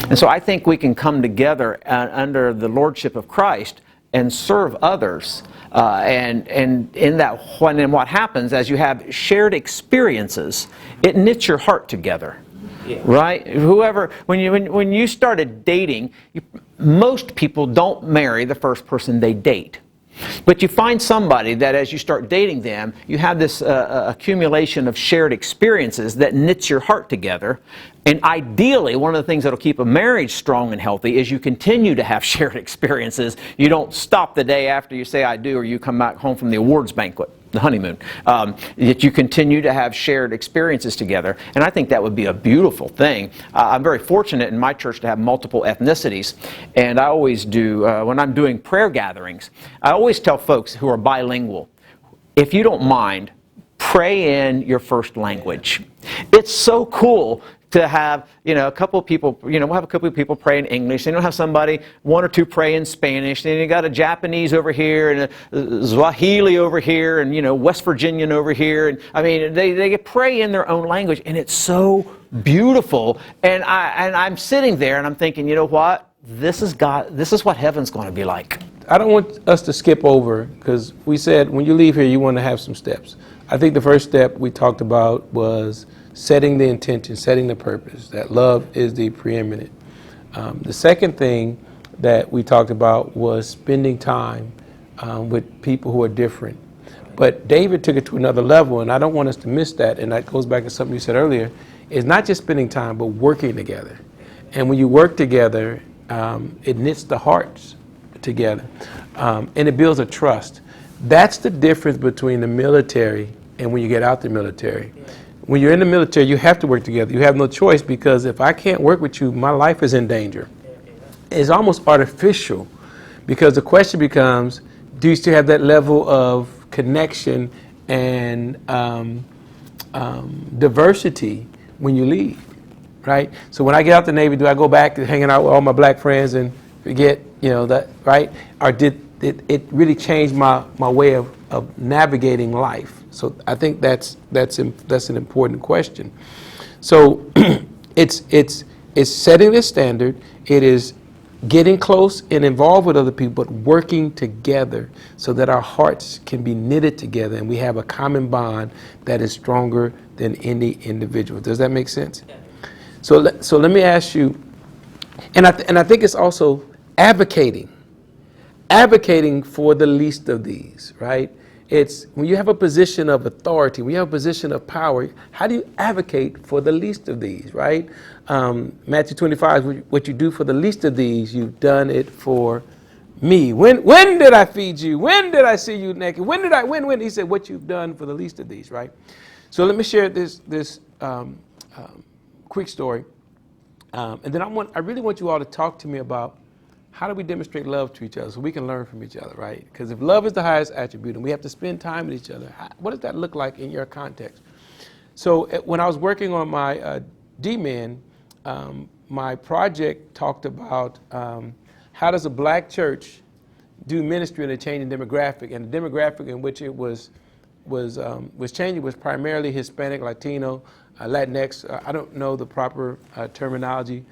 And so I think we can come together under the lordship of Christ and serve others. And in that, when what happens as you have shared experiences, it knits your heart together. Yeah. Right? When you started dating, most people don't marry the first person they date. But you find somebody that as you start dating them, you have this accumulation of shared experiences that knits your heart together. And ideally, one of the things that will keep a marriage strong and healthy is you continue to have shared experiences. You don't stop the day after you say I do, or you come back home from the awards banquet, the honeymoon. That you continue to have shared experiences together. And I think that would be a beautiful thing. I'm very fortunate in my church to have multiple ethnicities. And I always do, when I'm doing prayer gatherings, I always tell folks who are bilingual, if you don't mind, pray in your first language. It's so cool to have, a couple of people, we'll have a couple of people pray in English, then you'll have somebody, one or two pray in Spanish, then you got a Japanese over here, and a Swahili over here, and, West Virginian over here, and they pray in their own language, and it's so beautiful, and I'm sitting there, and I'm thinking, you know what, this is what heaven's going to be like. I don't want us to skip over, because we said when you leave here, you want to have some steps. I think the first step we talked about was setting the intention, setting the purpose, that love is the preeminent. The second thing that we talked about was spending time with people who are different. But David took it to another level, and I don't want us to miss that, and that goes back to something you said earlier, is not just spending time, but working together. And when you work together, it knits the hearts together, and it builds a trust. That's the difference between the military and when you get out the military. When you're in the military, you have to work together. You have no choice, because if I can't work with you, my life is in danger. It's almost artificial, because the question becomes, do you still have that level of connection and diversity when you leave, right? So when I get out the Navy, do I go back to hanging out with all my black friends and forget, that, right? Or did it really change my way of navigating life? So I think that's an important question. So it's setting the standard. It is getting close and involved with other people, but working together so that our hearts can be knitted together and we have a common bond that is stronger than any individual. Does that make sense? So let me ask you, and I think it's also advocating for the least of these, right? It's when you have a position of authority, when you have a position of power, how do you advocate for the least of these, right? Matthew 25, what you do for the least of these, you've done it for me. When did I feed you? When did I see you naked? When? He said, what you've done for the least of these, right? So let me share this quick story. And then I really want you all to talk to me about how do we demonstrate love to each other so we can learn from each other, right? Because if love is the highest attribute and we have to spend time with each other, what does that look like in your context? So when I was working on my D-Min, my project talked about how does a black church do ministry in a changing demographic, and the demographic in which it was changing was primarily Hispanic, Latino, Latinx. I don't know the proper terminology,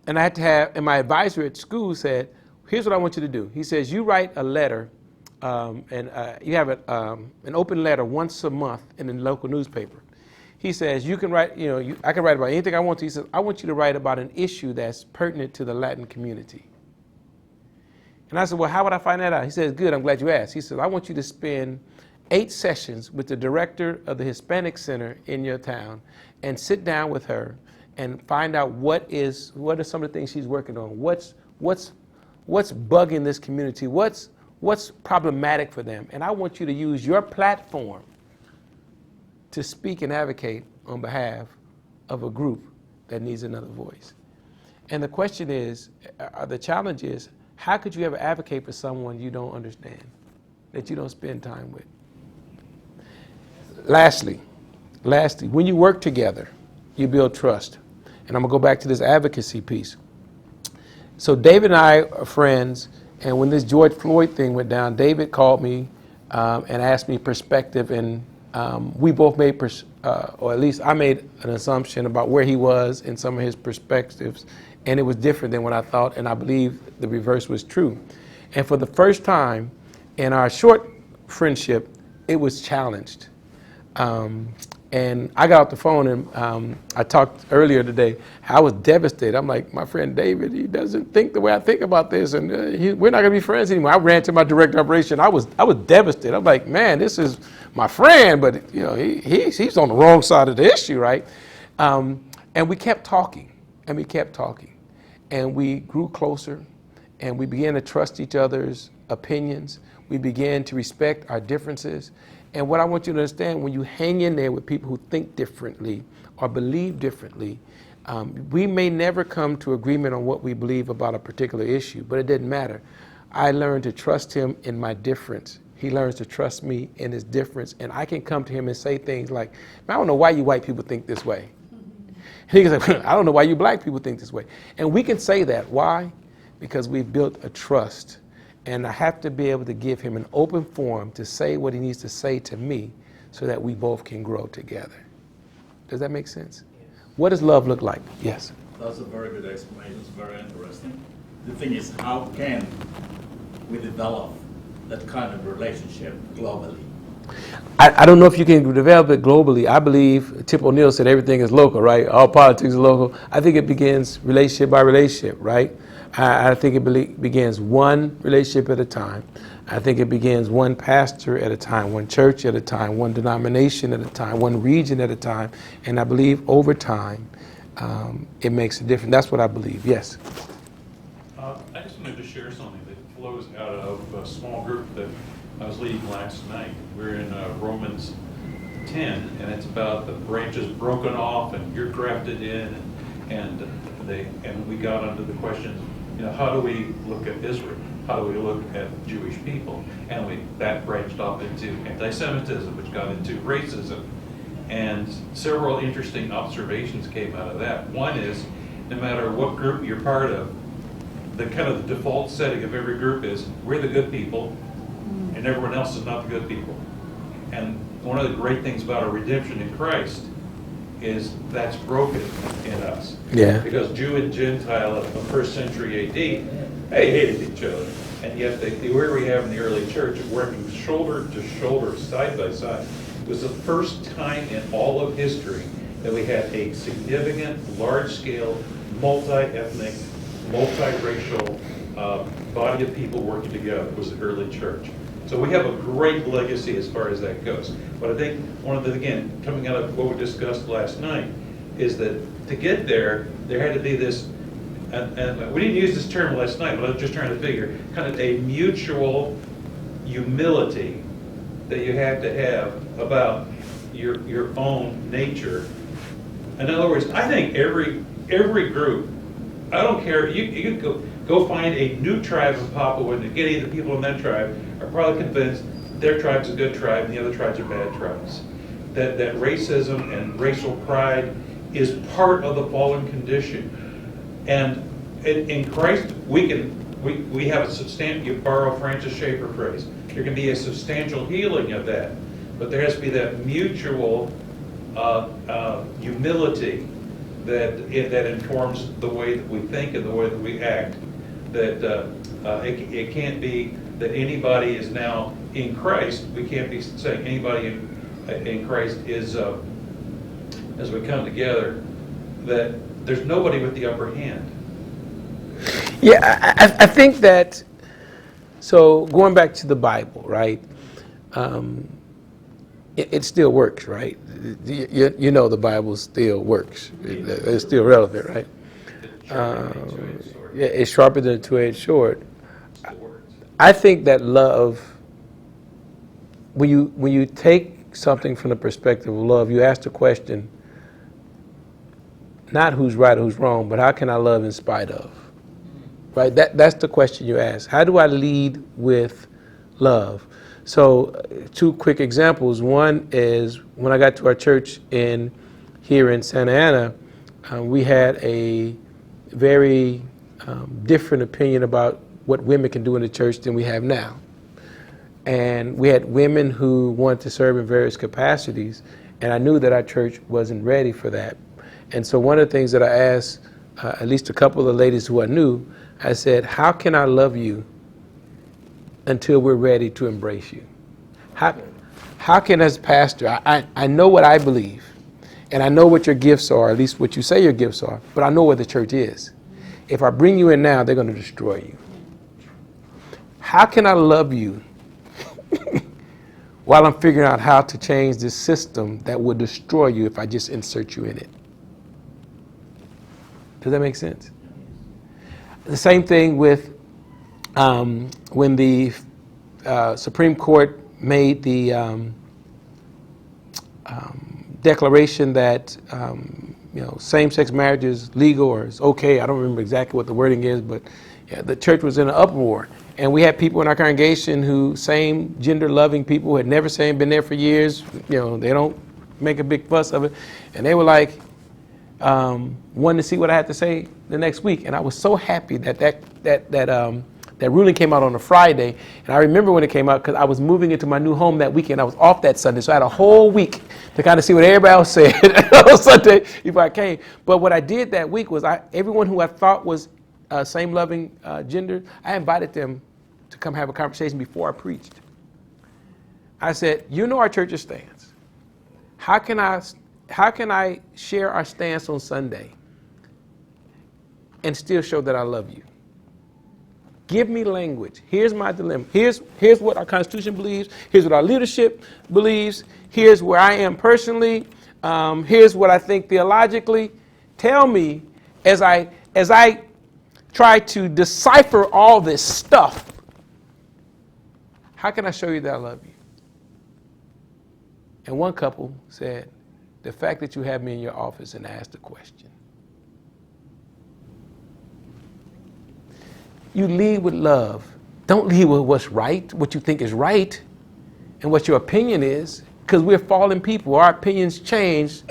and I had to have, and my advisor at school said, here's what I want you to do. He says, you write a letter, and you have an open letter once a month in the local newspaper. He says, you can write, I can write about anything I want to. He says, I want you to write about an issue that's pertinent to the Latin community. And I said, well, how would I find that out? He says, good, I'm glad you asked. He said, I want you to spend 8 sessions with the director of the Hispanic Center in your town and sit down with her and find out what are some of the things she's working on. What's bugging this community? What's problematic for them? And I want you to use your platform to speak and advocate on behalf of a group that needs another voice. And the question is, the challenge is, how could you ever advocate for someone you don't understand, that you don't spend time with? Lastly, when you work together, you build trust. And I'm going to go back to this advocacy piece. So David and I are friends, and when this George Floyd thing went down, David called me and asked me perspective, and we both made, or at least I made an assumption about where he was in some of his perspectives, and it was different than what I thought, and I believe the reverse was true. And for the first time in our short friendship, it was challenged. And I got off the phone and I talked earlier today. I was devastated. I'm like, my friend David, he doesn't think the way I think about this, and we're not gonna be friends anymore. I ran to my director of operation. I was devastated. I'm like, man, this is my friend, but he's on the wrong side of the issue, right? And we kept talking, and we grew closer, and we began to trust each other's opinions. We began to respect our differences. And what I want you to understand, when you hang in there with people who think differently or believe differently, we may never come to agreement on what we believe about a particular issue, but it didn't matter. I learned to trust him in my difference. He learns to trust me in his difference. And I can come to him and say things like, I don't know why you white people think this way. And he can say, I don't know why you black people think this way. And we can say that. Why? Because we've built a trust. And I have to be able to give him an open forum to say what he needs to say to me so that we both can grow together. Does that make sense? Yes. What does love look like? Yes? That's a very good explanation. It's very interesting. The thing is, how can we develop that kind of relationship globally? I don't know if you can develop it globally. I believe Tip O'Neill said everything is local, right? All politics is local. I think it begins relationship by relationship, right? I think it begins one relationship at a time. I think it begins one pastor at a time, one church at a time, one denomination at a time, one region at a time. And I believe over time, it makes a difference. That's what I believe. Yes? I just wanted to share something that flows out of a small group that I was leading last night. We're in Romans 10, and it's about the branches broken off and you're grafted in, and we got onto the question, how do we look at Israel? How do we look at Jewish people? And that branched off into anti-Semitism, which got into racism. And several interesting observations came out of that. One is, no matter what group you're part of, the kind of the default setting of every group is, we're the good people, and everyone else is not the good people. And one of the great things about our redemption in Christ is that's broken in us. Yeah. Because Jew and Gentile of the first century AD, they hated each other. And yet where we have in the early church, working shoulder to shoulder, side by side, it was the first time in all of history that we had a significant, large-scale, multi-ethnic, multiracial body of people working together. It was the early church. So we have a great legacy as far as that goes. But I think one of the, again, coming out of what we discussed last night, is that to get there, there had to be this, and we didn't use this term last night, but I was just trying to figure, kind of a mutual humility that you have to have about your own nature. In other words, I think every group, I don't care, you could go find a new tribe in Papua New Guinea, the people in that tribe are probably convinced their tribe's a good tribe and the other tribes are bad tribes. That racism and racial pride is part of the fallen condition. And in Christ, we have a substantial, you borrow Francis Schaeffer phrase, there can be a substantial healing of that. But there has to be that mutual humility that informs the way that we think and the way that we act. That it can't be that anybody is now in Christ. We can't be saying anybody in Christ is, as we come together, that there's nobody with the upper hand. Yeah, I think that, so going back to the Bible, right? It still works, right? You know the Bible still works. It's still relevant, right? Yeah, it's sharper than a two-edged sword. I think that love, when you take something from the perspective of love, you ask the question, not who's right or who's wrong, but how can I love in spite of? Right? That's the question you ask. How do I lead with love? So, two quick examples. One is when I got to our church here in Santa Ana, we had a very different opinion about what women can do in the church than we have now. And we had women who wanted to serve in various capacities, and I knew that our church wasn't ready for that. And so one of the things that I asked at least a couple of the ladies who I knew, I said, how can I love you until we're ready to embrace you? How can, as pastor, I know what I believe, and I know what your gifts are, at least what you say your gifts are, but I know where the church is. If I bring you in now, they're going to destroy you. How can I love you while I'm figuring out how to change this system that would destroy you if I just insert you in it? Does that make sense? The same thing with when the Supreme Court made the declaration that same-sex marriage is legal or is okay. I don't remember exactly what the wording is, but yeah, the church was in an uproar. And we had people in our congregation who, same gender-loving people who had never been there for years. They don't make a big fuss of it. And they were like, wanting to see what I had to say the next week. And I was so happy that ruling came out on a Friday. And I remember when it came out because I was moving into my new home that weekend. I was off that Sunday. So I had a whole week to kind of see what everybody else said on Sunday before I came. But what I did that week was everyone who I thought was same loving gender, I invited them to come have a conversation before I preached. I said, our church's stance. How can I share our stance on Sunday and still show that I love you? Give me language. Here's my dilemma. Here's what our Constitution believes. Here's what our leadership believes. Here's where I am personally. Here's what I think theologically. Tell me as I try to decipher all this stuff, how can I show you that I love you? And one couple said, the fact that you have me in your office and asked a question. You lead with love. Don't lead with what's right, what you think is right, and what your opinion is, because we're fallen people. Our opinions change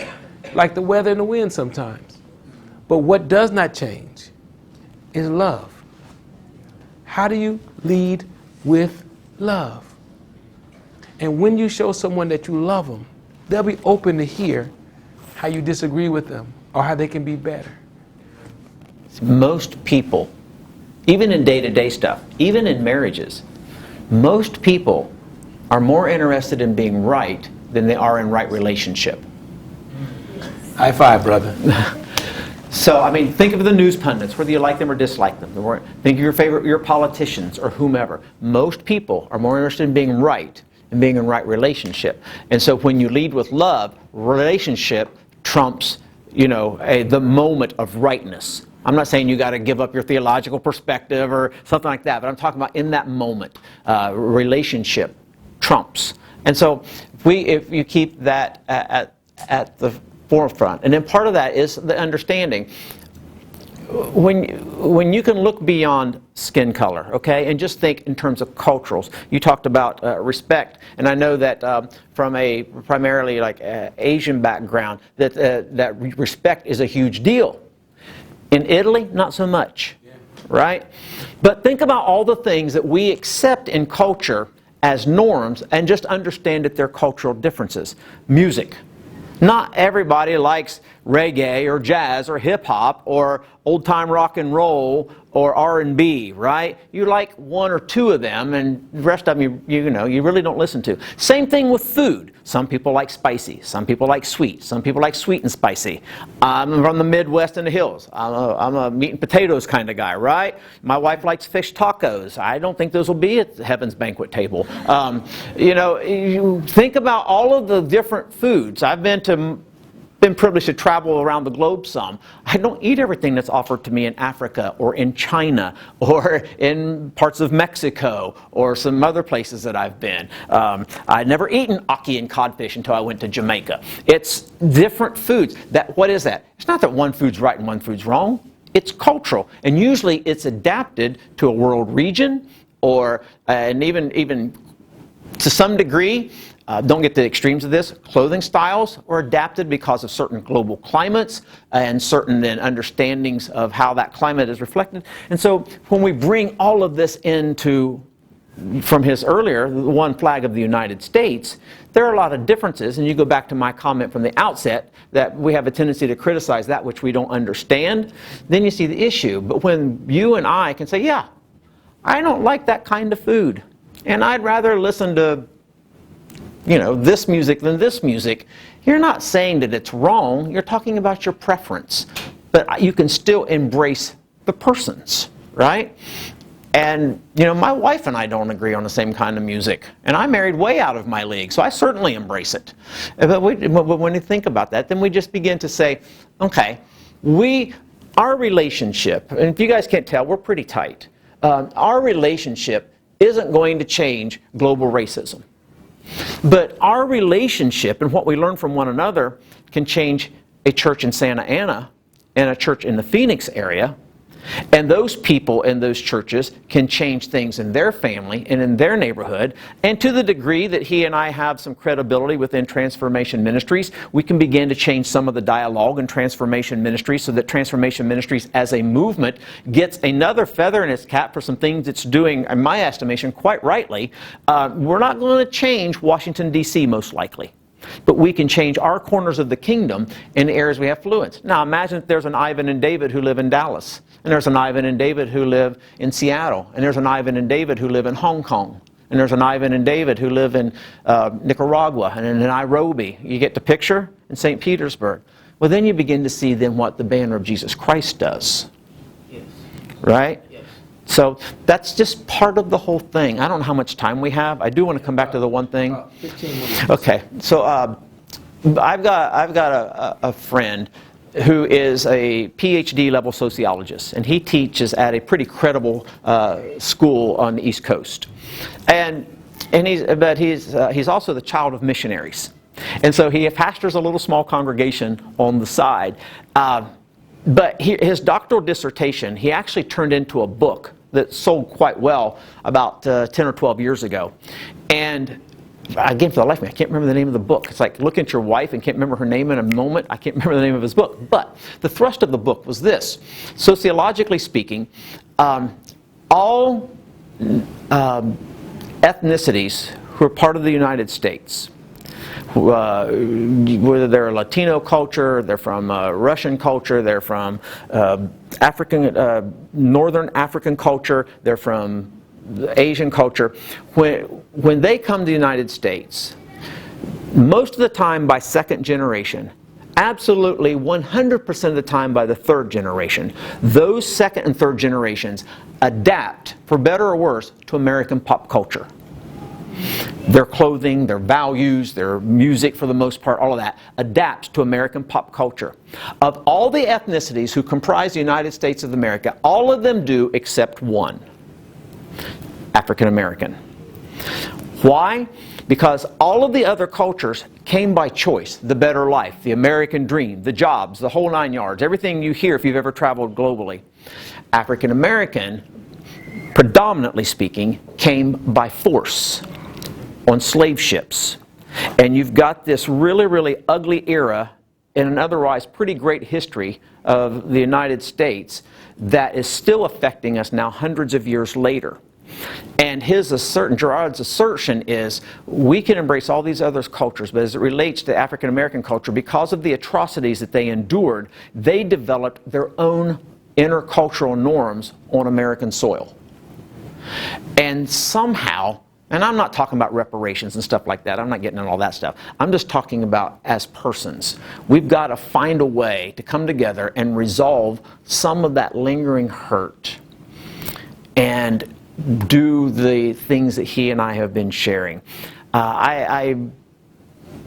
like the weather and the wind sometimes. But what does not change is love. How do you lead with love? And when you show someone that you love them, they'll be open to hear how you disagree with them or how they can be better. Most people, even in day-to-day stuff, even in marriages, most people are more interested in being right than they are in right relationship. High five, brother. So, I mean, think of the news pundits, whether you like them or dislike them. Think of your politicians or whomever. Most people are more interested in being right and being in right relationship. And so when you lead with love, relationship trumps, the moment of rightness. I'm not saying you got to give up your theological perspective or something like that, but I'm talking about in that moment, relationship trumps. And so if you keep that at the forefront, and then part of that is the understanding. When you can look beyond skin color, okay, and just think in terms of culturals. You talked about respect, and I know that from a primarily Asian background, that respect is a huge deal. In Italy, not so much, right? But think about all the things that we accept in culture as norms and just understand that they're cultural differences. Music. Not everybody likes reggae or jazz or hip-hop or old-time rock and roll or R&B, right? You like one or two of them, and the rest of them you really don't listen to. Same thing with food. Some people like spicy. Some people like sweet. Some people like sweet and spicy. I'm from the Midwest and the hills. I'm a meat and potatoes kind of guy, right? My wife likes fish tacos. I don't think those will be at Heaven's banquet table. You think about all of the different foods. I've been privileged to travel around the globe some. I don't eat everything that's offered to me in Africa or in China or in parts of Mexico or some other places that I've been. I'd never eaten ackee and codfish until I went to Jamaica. It's different foods. What is that? It's not that one food's right and one food's wrong. It's cultural. And usually it's adapted to a world region and even to some degree, don't get the extremes of this, clothing styles are adapted because of certain global climates and certain understandings of how that climate is reflected. And so when we bring all of this from his earlier, the one flag of the United States, there are a lot of differences. And you go back to my comment from the outset that we have a tendency to criticize that which we don't understand. Then you see the issue. But when you and I can say, yeah, I don't like that kind of food, and I'd rather listen to this music than this music. You're not saying that it's wrong. You're talking about your preference. But you can still embrace the persons, right? And, my wife and I don't agree on the same kind of music. And I married way out of my league, so I certainly embrace it. But when you think about that, then we just begin to say, okay, our relationship, and if you guys can't tell, we're pretty tight. Our relationship isn't going to change global racism. But our relationship and what we learn from one another can change a church in Santa Ana and a church in the Phoenix area. And those people in those churches can change things in their family and in their neighborhood. And to the degree that he and I have some credibility within Transformation Ministries, we can begin to change some of the dialogue in Transformation Ministries so that Transformation Ministries as a movement gets another feather in its cap for some things it's doing, in my estimation, quite rightly. We're not going to change Washington, D.C. most likely. But we can change our corners of the kingdom in the areas we have fluence. Now imagine if there's an Ivan and David who live in Dallas, and there's an Ivan and David who live in Seattle, and there's an Ivan and David who live in Hong Kong, and there's an Ivan and David who live in Nicaragua and in Nairobi. You get the picture? In St. Petersburg. Well, then you begin to see then what the banner of Jesus Christ does. Yes. Right? Yes. So that's just part of the whole thing. I don't know how much time we have. I do want to come back to the one thing. 15 minutes. Okay, so I've got a friend who is a PhD level sociologist, and he teaches at a pretty credible school on the East Coast, and he's also the child of missionaries, and so he pastors a little small congregation on the side. But his doctoral dissertation, he actually turned into a book that sold quite well about 10 or 12 years ago. And again, for the life of me, I can't remember the name of the book. It's like looking at your wife and can't remember her name in a moment. I can't remember the name of his book. But the thrust of the book was this. Sociologically speaking, all ethnicities who are part of the United States, whether they're Latino culture, they're from Russian culture, they're from Northern African culture, they're from Asian culture. When they come to the United States, most of the time by second generation, absolutely 100% of the time by the third generation, those second and third generations adapt, for better or worse, to American pop culture. Their clothing, their values, their music for the most part, all of that adapts to American pop culture. Of all the ethnicities who comprise the United States of America, all of them do except one: African American. Why? Because all of the other cultures came by choice. The better life, the American dream, the jobs, the whole 9 yards, everything you hear if you've ever traveled globally. African American, predominantly speaking, came by force on slave ships. And you've got this really, really ugly era in an otherwise pretty great history of the United States that is still affecting us now hundreds of years later. And Girard's assertion is we can embrace all these other cultures, but as it relates to African American culture, because of the atrocities that they endured, they developed their own intercultural norms on American soil. And somehow, and I'm not talking about reparations and stuff like that, I'm not getting into all that stuff, I'm just talking about as persons. We've got to find a way to come together and resolve some of that lingering hurt and do the things that he and I have been sharing. I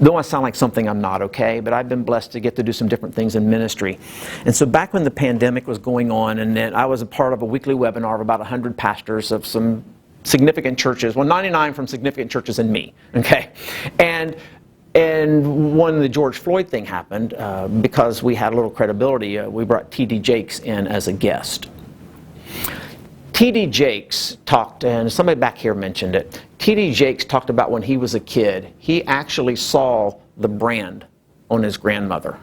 don't want to sound like something I'm not, okay, but I've been blessed to get to do some different things in ministry. And so back when the pandemic was going on, and then I was a part of a weekly webinar of about 100 pastors of some significant churches, well, 99 from significant churches and me, okay? And when the George Floyd thing happened, because we had a little credibility, we brought T.D. Jakes in as a guest. T.D. Jakes talked, and somebody back here mentioned it, T.D. Jakes talked about when he was a kid, he actually saw the brand on his grandmother,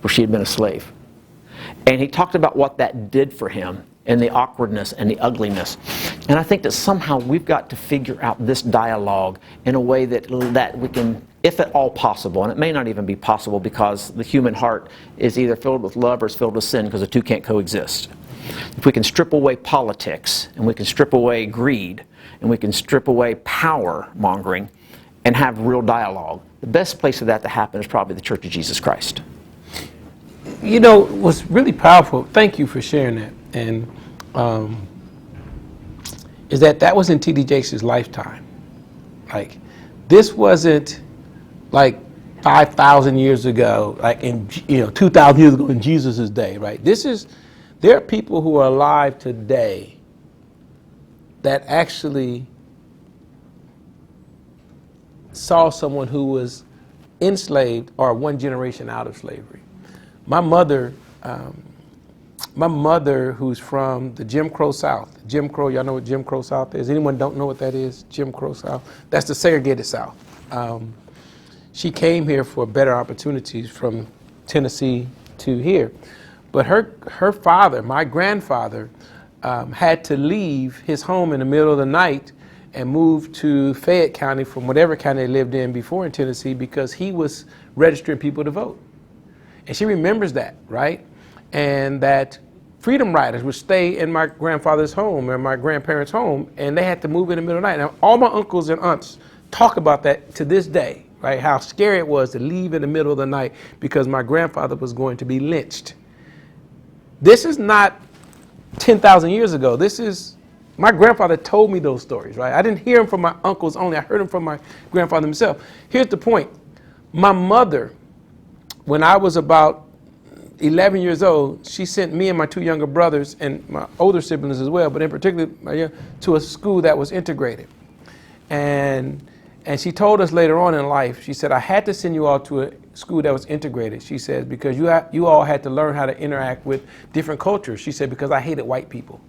where she had been a slave. And he talked about what that did for him, and the awkwardness and the ugliness. And I think that somehow we've got to figure out this dialogue in a way that we can, if at all possible, and it may not even be possible because the human heart is either filled with love or it's filled with sin, because the two can't coexist. If we can strip away politics, and we can strip away greed, and we can strip away power mongering, and have real dialogue, the best place for that to happen is probably the Church of Jesus Christ. You know, what's really powerful, thank you for sharing that, and is that was in T.D. Jakes' lifetime. Like, this wasn't like 5,000 years ago, like in 2,000 years ago in Jesus' day, right? There are people who are alive today that actually saw someone who was enslaved or one generation out of slavery. My mother, who's from the Jim Crow South. Jim Crow, y'all know what Jim Crow South is? Anyone don't know what that is? Jim Crow South? That's the segregated South. She came here for better opportunities from Tennessee to here. But her father, my grandfather, had to leave his home in the middle of the night and move to Fayette County from whatever county they lived in before in Tennessee, because he was registering people to vote. And she remembers that, right? And that freedom riders would stay in my grandfather's home or my grandparents' home, and they had to move in the middle of the night. Now, all my uncles and aunts talk about that to this day, right? How scary it was to leave in the middle of the night because my grandfather was going to be lynched. This is not 10,000 years ago. This is, my grandfather told me those stories, right? I didn't hear them from my uncles only. I heard them from my grandfather himself. Here's the point. My mother, when I was about 11 years old, she sent me and my two younger brothers and my older siblings as well, but in particular to a school that was integrated. And she told us later on in life, she said, I had to send you all to a school that was integrated. She says, because you all had to learn how to interact with different cultures. She said, because I hated white people.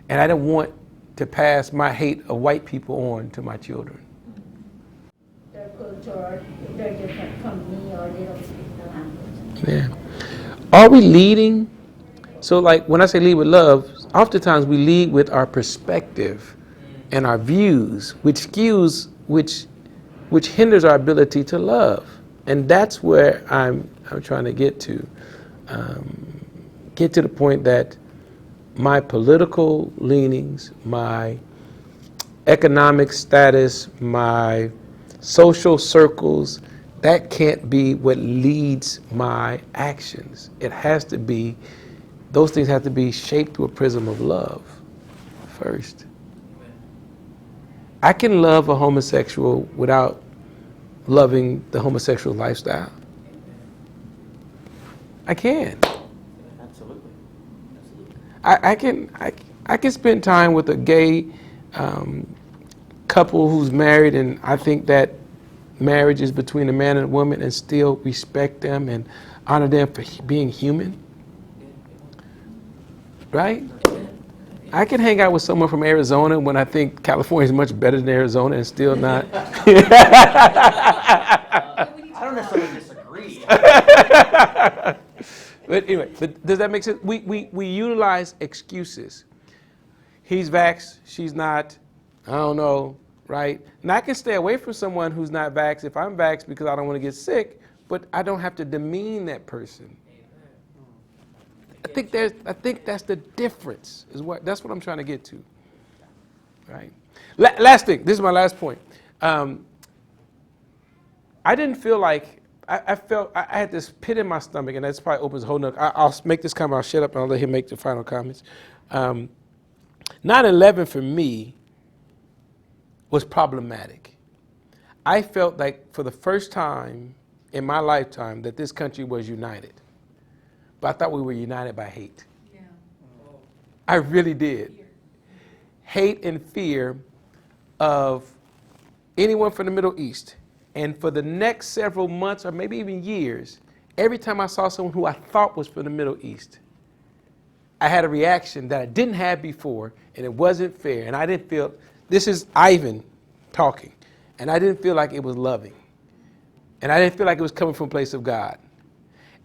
And I didn't want to pass my hate of white people on to my children. Their culture, they're different from me, or they don't speak the language. Yeah. Are we leading? So like when I say lead with love, oftentimes we lead with our perspective and our views, which which hinders our ability to love. And that's where I'm trying to get to. Get to the point that my political leanings, my economic status, my social circles, that can't be what leads my actions. It has to be, those things have to be shaped through a prism of love first. I can love a homosexual without loving the homosexual lifestyle. I can. Absolutely. I can spend time with a gay couple who's married, and I think that marriage is between a man and a woman, and still respect them and honor them for being human. Right? I can hang out with someone from Arizona when I think California is much better than Arizona and still not. I don't necessarily disagree. But anyway, does that make sense? We utilize excuses. He's vaxxed, she's not, I don't know, right? And I can stay away from someone who's not vaxxed if I'm vaxxed because I don't want to get sick, but I don't have to demean that person. I think that's the difference. That's what I'm trying to get to, right? Last thing. This is my last point. I didn't feel like I felt I had this pit in my stomach, and that's probably opens a whole nother. I'll make this comment. I'll shut up and I'll let him make the final comments. 9/11 for me was problematic. I felt like for the first time in my lifetime that this country was united. But I thought we were united by hate. Yeah. I really did. Hate and fear of anyone from the Middle East. And for the next several months or maybe even years, every time I saw someone who I thought was from the Middle East, I had a reaction that I didn't have before, and it wasn't fair. And I didn't feel, this is Ivan talking, and I didn't feel like it was loving. And I didn't feel like it was coming from a place of God.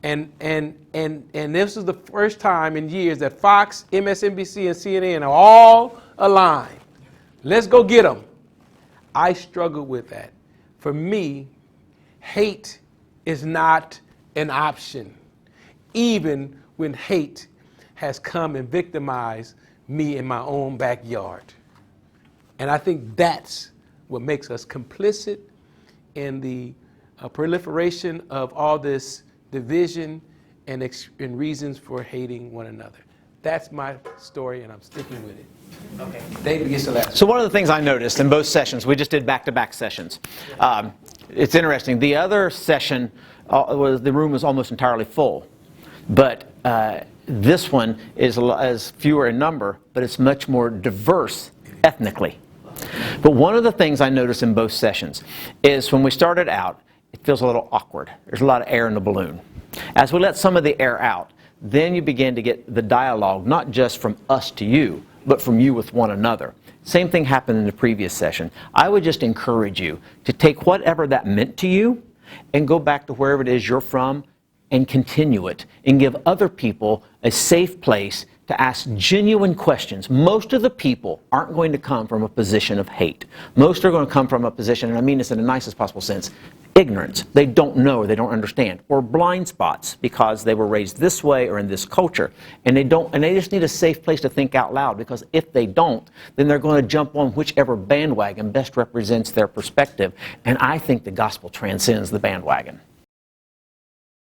And this was the first time in years that Fox, MSNBC, and CNN are all aligned. Let's go get them. I struggled with that. For me, hate is not an option, even when hate has come and victimized me in my own backyard. And I think that's what makes us complicit in the proliferation of all this division and reasons for hating one another. That's my story, and I'm sticking with it. Okay. David gets the last. So one of the things I noticed in both sessions, we just did back-to-back sessions. It's interesting. The other session, the room was almost entirely full. But this one is fewer in number, but it's much more diverse ethnically. But one of the things I noticed in both sessions is when we started out, it feels a little awkward. There's a lot of air in the balloon. As we let some of the air out, then you begin to get the dialogue, not just from us to you, but from you with one another. Same thing happened in the previous session. I would just encourage you to take whatever that meant to you and go back to wherever it is you're from and continue it and give other people a safe place to ask genuine questions. Most of the people aren't going to come from a position of hate. Most are going to come from a position, and I mean this in the nicest possible sense, ignorance. They don't know or they don't understand, or blind spots because they were raised this way or in this culture, and they just need a safe place to think out loud, because if they don't, then they're going to jump on whichever bandwagon best represents their perspective, and I think the gospel transcends the bandwagon.